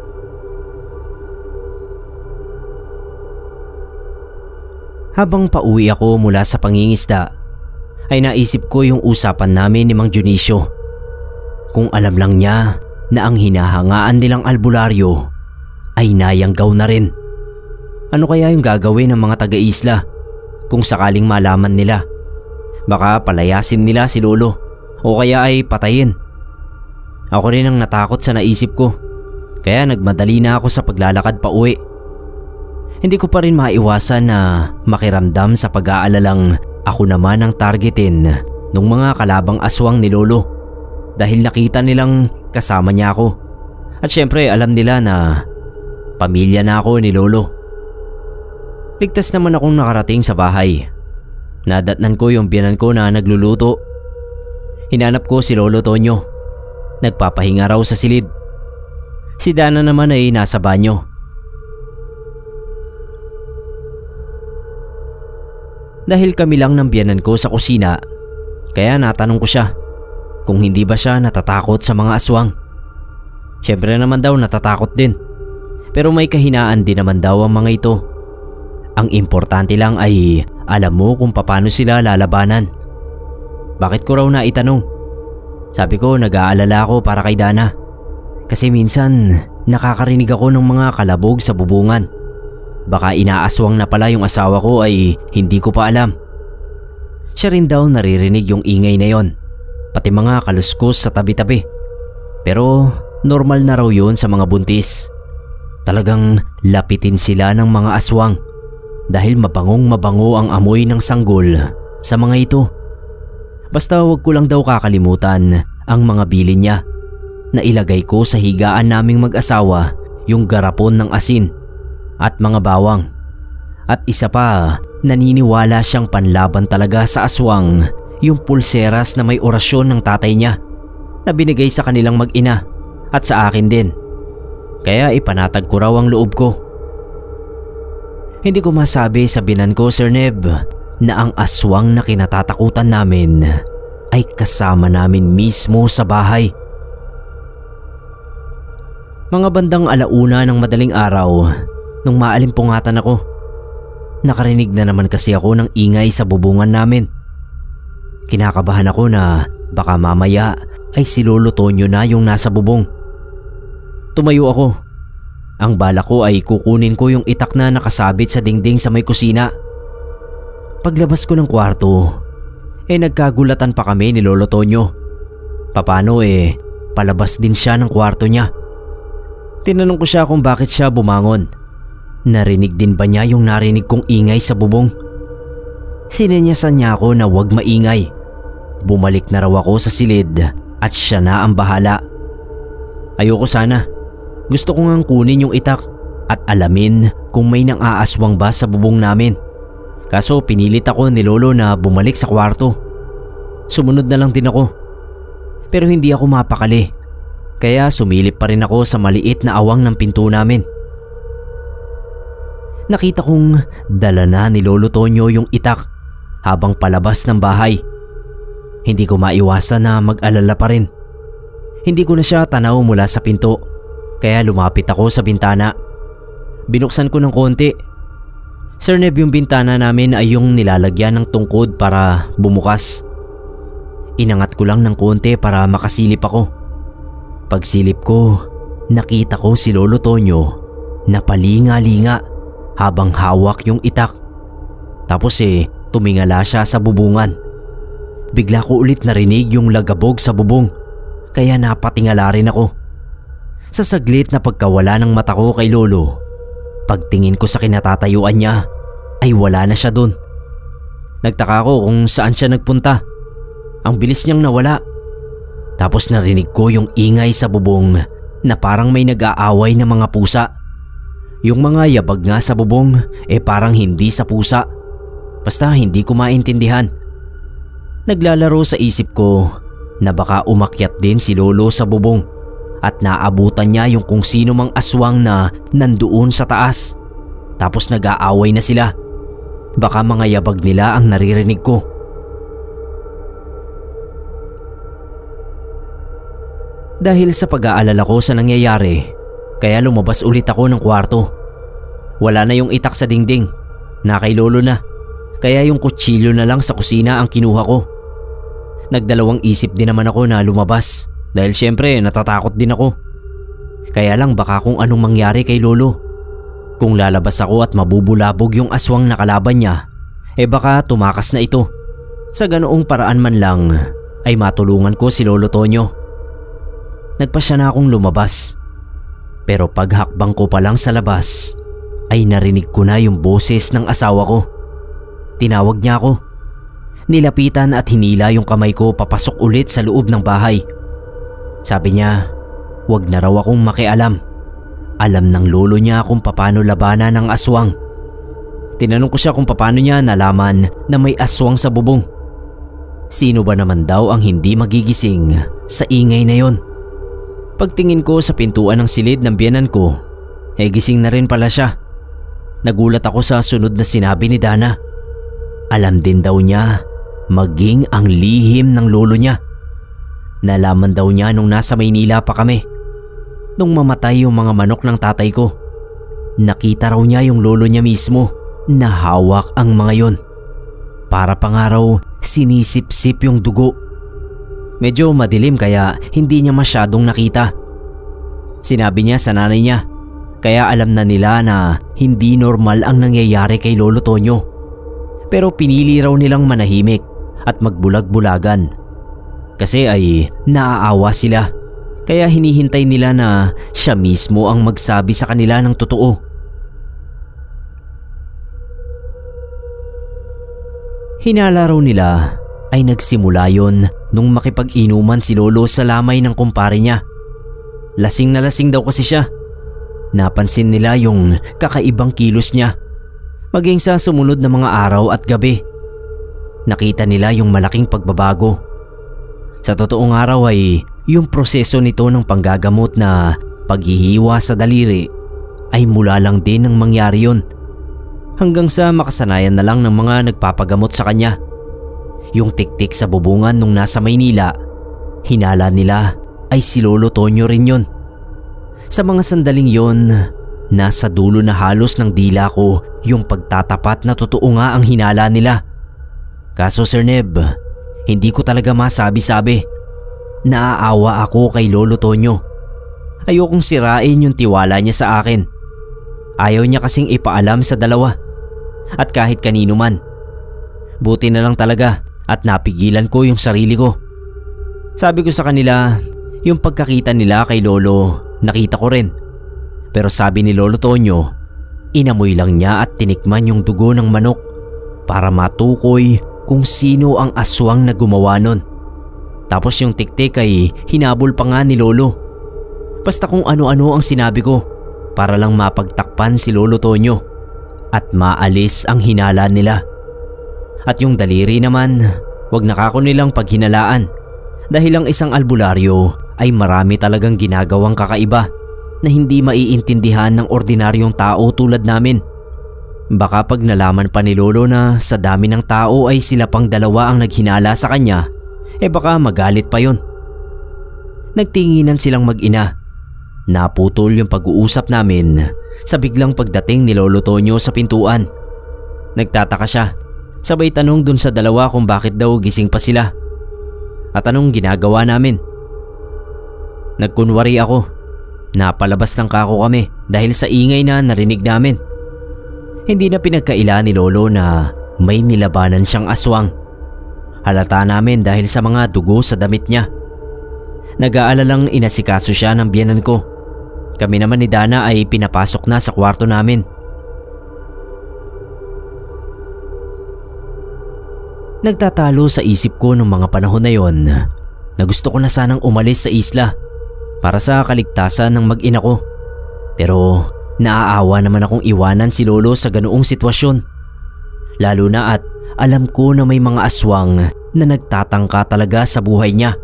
[SPEAKER 1] Habang pauwi ako mula sa pangingisda ay naisip ko yung usapan namin ni Mang Dionisio. Kung alam lang niya na ang hinahangaan nilang albularyo ay nayanggaw na rin. Ano kaya yung gagawin ng mga taga-isla kung sakaling malaman nila? Baka palayasin nila si Lolo o kaya ay patayin. Ako rin ang natakot sa naisip ko kaya nagmadali na ako sa paglalakad pa uwi. Hindi ko pa rin maiwasan na makiramdam sa pag-aalalang ako naman ang targetin ng mga kalabang aswang ni Lolo dahil nakita nilang kasama niya ako. At syempre alam nila na pamilya na ako ni Lolo. Ligtas naman akong nakarating sa bahay. Nadatnan ko yung biyanan ko na nagluluto. Hinanap ko si Lolo Tonyo. Nagpapahinga raw sa silid. Si Dana naman ay nasa banyo. Dahil kami lang ng biyanan ko sa kusina, kaya natanong ko siya kung hindi ba siya natatakot sa mga aswang. Siyempre naman daw natatakot din, pero may kahinaan din naman daw ang mga ito. Ang importante lang ay alam mo kung paano sila lalabanan. Bakit ko raw na itanong? Sabi ko nag-aalala ako para kay Dana. Kasi minsan nakakarinig ako ng mga kalabog sa bubungan. Baka inaaswang na pala yung asawa ko ay hindi ko pa alam. Siya rin daw naririnig yung ingay na yon, pati mga kaluskos sa tabi-tabi. Pero normal na raw yun sa mga buntis. Talagang lapitin sila ng mga aswang dahil mabangong mabango ang amoy ng sanggol sa mga ito. Basta wag ko lang daw kakalimutan ang mga bilin niya na ilagay ko sa higaan naming mag-asawa, yung garapon ng asin at mga bawang. At isa pa, naniniwala siyang panlaban talaga sa aswang yung pulseras na may orasyon ng tatay niya na binigay sa kanilang mag-ina at sa akin din. Kaya ipanatag ko raw ang loob ko. Hindi ko masabi sa binan ko, Sir Neb, na ang aswang na kinatatakutan namin ay kasama namin mismo sa bahay. Mga bandang 1:00 ng madaling araw nung maalimpungatan ako. Nakarinig na naman kasi ako ng ingay sa bubungan namin. Kinakabahan ako na baka mamaya ay si Lolo Tonyo na yung nasa bubong. Tumayo ako. Ang bala ko ay kukunin ko yung itak na nakasabit sa dingding sa may kusina. Paglabas ko ng kwarto, nagkagulatan pa kami ni Lolo Tonyo. Paano palabas din siya ng kwarto niya. Tinanong ko siya kung bakit siya bumangon. Narinig din ba niya yung narinig kong ingay sa bubong? Sinenyasan niya ako na huwag maingay. Bumalik na raw ako sa silid at siya na ang bahala. Ayoko sana. Gusto ko ngang kunin yung itak at alamin kung may nang aaswang ba sa bubong namin. Kaso pinilit ako ni Lolo na bumalik sa kwarto. Sumunod na lang din ako. Pero hindi ako mapakali. Kaya sumilip pa rin ako sa maliit na awang ng pinto namin. Nakita kong dala na ni Lolo Tonyo yung itak habang palabas ng bahay. Hindi ko maiwasan na mag-alala pa rin. Hindi ko na siya tanaw mula sa pinto, kaya lumapit ako sa bintana. Binuksan ko ng konti. Sir Neb, yung bintana namin ay yung nilalagyan ng tungkod para bumukas. Inangat ko lang ng konti para makasilip ako. Pagsilip ko, nakita ko si Lolo Tonyo na palinga-linga habang hawak yung itak. Tapos tumingala siya sa bubungan. Bigla ko ulit narinig yung lagabog sa bubong, kaya napatingala rin ako. Sa saglit na pagkawala ng mata ko kay Lolo, pagtingin ko sa kinatatayuan niya ay wala na siya dun. Nagtaka ko kung saan siya nagpunta. Ang bilis niyang nawala. Tapos narinig ko yung ingay sa bubong na parang may nag-aaway na mga pusa. Yung mga yabag nga sa bubong parang hindi sa pusa. Basta hindi ko maintindihan. Naglalaro sa isip ko na baka umakyat din si Lolo sa bubong at naabutan niya yung kung sino mang aswang na nandoon sa taas. Tapos nag-aaway na sila. Baka mga yabag nila ang naririnig ko. Dahil sa pag-aalala ko sa nangyayari, kaya lumabas ulit ako ng kwarto. Wala na yung itak sa dingding, na kay Lolo na, kaya yung kutsilyo na lang sa kusina ang kinuha ko. Nagdalawang isip din naman ako na lumabas dahil syempre natatakot din ako. Kaya lang baka kung anong mangyari kay Lolo. Kung lalabas ako at mabubulabog yung aswang na kalaban niya, baka tumakas na ito. Sa ganoong paraan man lang ay matulungan ko si Lolo Tonyo. Nagpasya na akong lumabas. Pero paghakbang ko pa lang sa labas ay narinig ko na yung boses ng asawa ko. Tinawag niya ako. Nilapitan at hinila yung kamay ko papasok ulit sa loob ng bahay. Sabi niya, wag na raw akong makialam. Alam ng lolo niya kung paano labanan ng aswang. Tinanong ko siya kung paano niya nalaman na may aswang sa bubong. Sino ba naman daw ang hindi magigising sa ingay na yon? Pagtingin ko sa pintuan ng silid ng biyenan ko, gising na rin pala siya. Nagulat ako sa sunod na sinabi ni Dana. Alam din daw niya maging ang lihim ng lolo niya. Nalaman daw niya nung nasa Maynila pa kami. Nung mamatay yung mga manok ng tatay ko, nakita raw niya yung lolo niya mismo na hawak ang mga yon. Para pa nga raw sinisip-sip yung dugo. Medyo madilim kaya hindi niya masyadong nakita. Sinabi niya sa nanay niya, kaya alam na nila na hindi normal ang nangyayari kay Lolo Tonyo. Pero pinili raw nilang manahimik at magbulag-bulagan. Kasi ay naaawa sila, kaya hinihintay nila na siya mismo ang magsabi sa kanila ng totoo. Hinala raw nila ay nagsimula yon nung makipag-inuman si Lolo sa lamay ng kumpare niya. Lasing na lasing daw kasi siya. Napansin nila yung kakaibang kilos niya, maging sa sumunod na mga araw at gabi. Nakita nila yung malaking pagbabago. Sa totoong araw ay yung proseso nito ng panggagamot na paghihiwa sa daliri ay mula lang din nang mangyari yun. Hanggang sa makasanayan na lang ng mga nagpapagamot sa kanya. Yung tiktik sa bubungan nung nasa Maynila, hinala nila ay si Lolo Tonyo rin yun. Sa mga sandaling yon, nasa dulo na halos ng dila ko yung pagtatapat na totoo nga ang hinala nila. Kaso Sir Neb, hindi ko talaga masabi-sabi. Naaawa ako kay Lolo Tonyo. Ayokong sirain yung tiwala niya sa akin. Ayaw niya kasing ipaalam sa dalawa at kahit kanino man. Buti na lang talaga at napigilan ko yung sarili ko. Sabi ko sa kanila, yung pagkakita nila kay Lolo, nakita ko rin. Pero sabi ni Lolo Tonyo, inamoy lang niya at tinikman yung dugo ng manok para matukoy kung sino ang aswang na gumawa nun. Tapos yung tiktik ay hinabol pa nga ni Lolo. Basta kung ano-ano ang sinabi ko para lang mapagtakpan si Lolo Tonyo at maalis ang hinala nila. At yung daliri naman, wag nakako nilang paghinalaan dahil ang isang albularyo ay marami talagang ginagawang kakaiba na hindi maiintindihan ng ordinaryong tao tulad namin. Baka pag nalaman pa ni Lolo na sa dami ng tao ay sila pang dalawa ang naghinala sa kanya, baka magalit pa yun. Nagtinginan silang mag-ina. Naputol yung pag-uusap namin sa biglang pagdating ni Lolo Tonyo sa pintuan. Nagtataka siya, sabay tanong dun sa dalawa kung bakit daw gising pa sila at anong ginagawa namin. Nagkunwari ako. Napalabas ng kako kami dahil sa ingay na narinig namin. Hindi na pinagkaila ni Lolo na may nilabanan siyang aswang. Halata namin dahil sa mga dugo sa damit niya. Nag-aalalang inasikaso siya ng biyenan ko. Kami naman ni Dana ay pinapasok na sa kwarto namin. Nagtatalo sa isip ko nung mga panahon na yon na gusto ko na sanang umalis sa isla para sa kaligtasan ng mag-ina ko. Pero naaawa naman akong iwanan si Lolo sa ganoong sitwasyon. Lalo na at alam ko na may mga aswang na nagtatangka talaga sa buhay niya.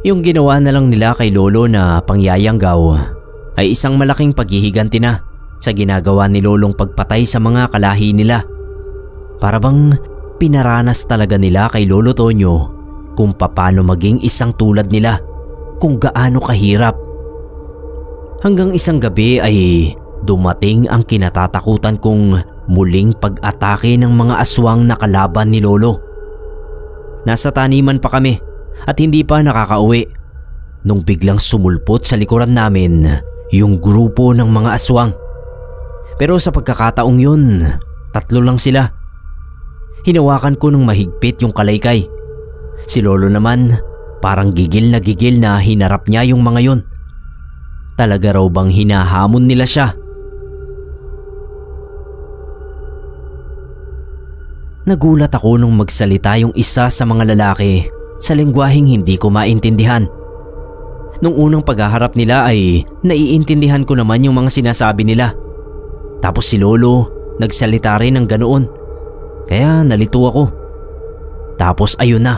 [SPEAKER 1] Yung ginawa na lang nila kay Lolo na pangyayanggaw ay isang malaking paghihiganti na sa ginagawa ni Lolong pagpatay sa mga kalahi nila. Para bang pinaranas talaga nila kay Lolo Tonyo kung paano maging isang tulad nila, kung gaano kahirap. Hanggang isang gabi ay dumating ang kinatatakutan kong muling pag-atake ng mga aswang na kalaban ni Lolo. Nasa taniman pa kami at hindi pa nakakauwi nung biglang sumulpot sa likuran namin yung grupo ng mga aswang. Pero sa pagkakataong yun, 3 lang sila. Hinawakan ko ng mahigpit yung kalaykay. Si Lolo naman parang gigil na hinarap niya yung mga yun. Talaga raw bang hinahamon nila siya? Nagulat ako nung magsalita yung isa sa mga lalaki sa lengguwaheng hindi ko maintindihan. Nung unang paghaharap nila ay naiintindihan ko naman yung mga sinasabi nila. Tapos si Lolo nagsalita rin ng ganoon. Kaya nalito ako. Tapos ayun na,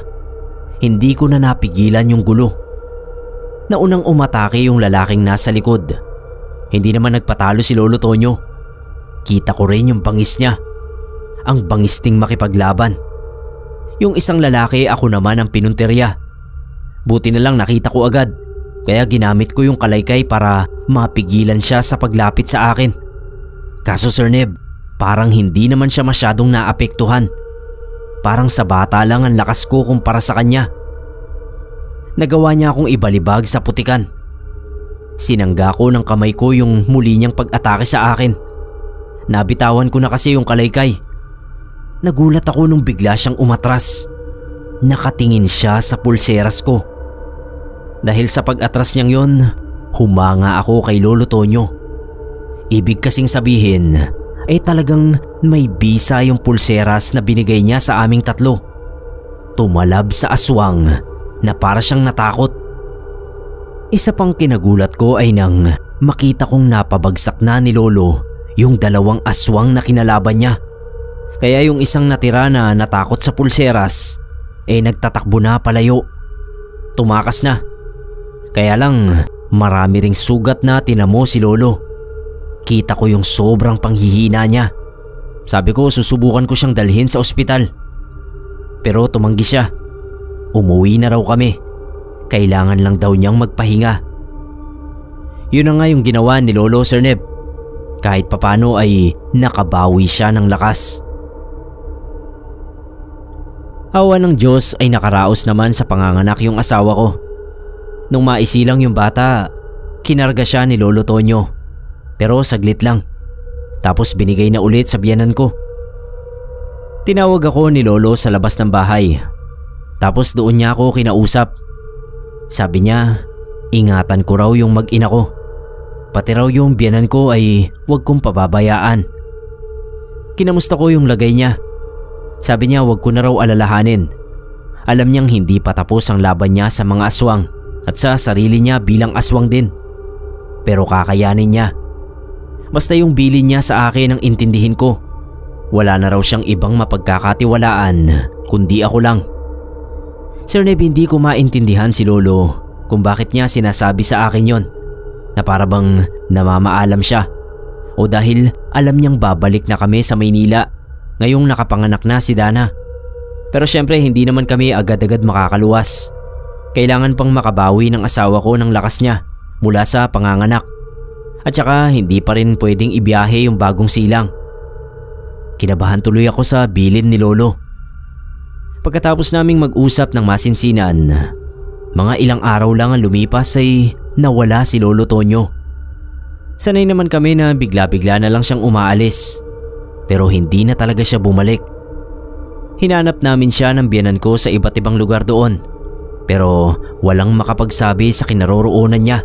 [SPEAKER 1] hindi ko na napigilan yung gulo. Naunang umatake yung lalaking nasa likod. Hindi naman nagpatalo si Lolo Tonyo. Kita ko rin yung bangis niya. Ang bangis ting makipaglaban. Yung isang lalaki, ako naman ang pinunteriya. Buti na lang nakita ko agad. Kaya ginamit ko yung kalaykay para mapigilan siya sa paglapit sa akin. Kaso Sir Neb, parang hindi naman siya masyadong naapektuhan. parang sa bata lang ang lakas ko kumpara sa kanya. Nagawa niya akong ibalibag sa putikan. Sinangga ko ng kamay ko yung muli niyang pag-atake sa akin. Nabitawan ko na kasi yung kalaykay. Nagulat ako nung bigla siyang umatras. Nakatingin siya sa pulseras ko. Dahil sa pag-atras niyang yon, humanga ako kay Lolo Tonyo. Ibig kasing sabihin ay talagang may bisa yung pulseras na binigay niya sa aming tatlo. Tumalab sa aswang na para siyang natakot. Isa pang kinagulat ko ay nang makita kong napabagsak na ni Lolo yung dalawang aswang na kinalaban niya. Kaya yung isang natira na natakot sa pulseras nagtatakbo na palayo. Tumakas na. Kaya lang marami ring sugat na tinamo si Lolo. Kita ko yung sobrang panghihina niya. Sabi ko susubukan ko siyang dalhin sa ospital. Pero tumanggi siya. Umuwi na raw kami. Kailangan lang daw niyang magpahinga. Yun na nga yung ginawa ni Lolo, Sir Neb. Kahit papano ay nakabawi siya ng lakas. Awa ng Diyos ay nakaraos naman sa panganganak yung asawa ko. Nung maisilang yung bata, kinarga siya ni Lolo Tonyo. Pero saglit lang. Tapos binigay na ulit sa biyanan ko. Tinawag ako ni Lolo sa labas ng bahay. Tapos doon niya ako kinausap. Sabi niya, ingatan ko raw yung mag-ina ko. Pati raw yung biyanan ko ay huwag kong pababayaan. Kinamusta ko yung lagay niya. Sabi niya huwag ko na raw alalahanin. Alam niyang hindi pa tapos ang laban niya sa mga aswang at sa sarili niya bilang aswang din. Pero kakayanin niya. Basta yung bilin niya sa akin ang intindihin ko. Wala na raw siyang ibang mapagkakatiwalaan kundi ako lang. Sir Neb, hindi ko maintindihan si Lolo kung bakit niya sinasabi sa akin yon. Na para bang namamaalam siya. O dahil alam niyang babalik na kami sa Maynila ngayong nakapanganak na si Dana. Pero syempre hindi naman kami agad-agad makakaluwas. Kailangan pang makabawi ng asawa ko ng lakas niya mula sa panganganak. At saka hindi pa rin pwedeng ibiyahe yung bagong silang. Kinabahan tuloy ako sa bilin ni Lolo. Pagkatapos naming mag-usap ng masinsinan, mga ilang araw lang ang lumipas ay nawala si Lolo Tonyo. Sanay naman kami na bigla-bigla na lang siyang umaalis. Pero hindi na talaga siya bumalik. Hinanap namin siya ng biyanan ko sa iba't ibang lugar doon. Pero walang makapagsabi sa kinaroroonan niya.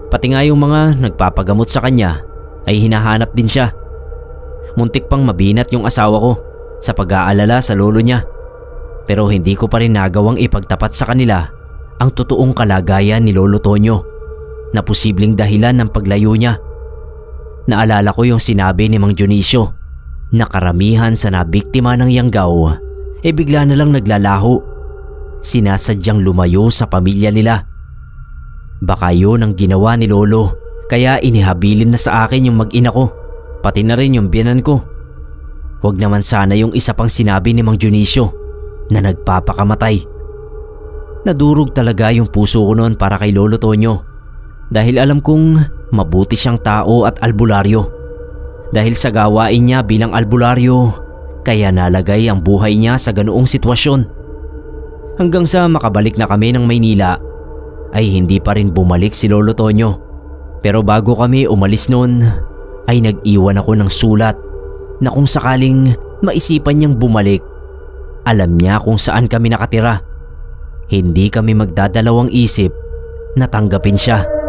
[SPEAKER 1] Pati nga yung mga nagpapagamot sa kanya ay hinahanap din siya. Muntik pang mabinat yung asawa ko sa pag-aalala sa lolo niya. Pero hindi ko pa rin nagawang ipagtapat sa kanila ang totoong kalagayan ni Lolo Tonyo na posibleng dahilan ng paglayo niya. Naalala ko yung sinabi ni Mang Dionisio na karamihan sa nabiktima ng yanggaw bigla na lang naglalaho. Sinasadyang lumayo sa pamilya nila. Baka yun ang ginawa ni Lolo kaya inihabilin na sa akin yung mag-ina ko, pati na rin yung biyanan ko. Huwag naman sana yung isa pang sinabi ni Mang Dionisio na nagpapakamatay. Nadurog talaga yung puso ko noon para kay Lolo Tonyo dahil alam kong mabuti siyang tao at albularyo. Dahil sa gawain niya bilang albularyo, kaya nalagay ang buhay niya sa ganoong sitwasyon. Hanggang sa makabalik na kami ng Maynila, ay hindi pa rin bumalik si Lolo Tonyo. Pero bago kami umalis noon, ay nag-iwan ako ng sulat na kung sakaling maisipan niyang bumalik, alam niya kung saan kami nakatira. Hindi kami magdadalawang isip na tanggapin siya.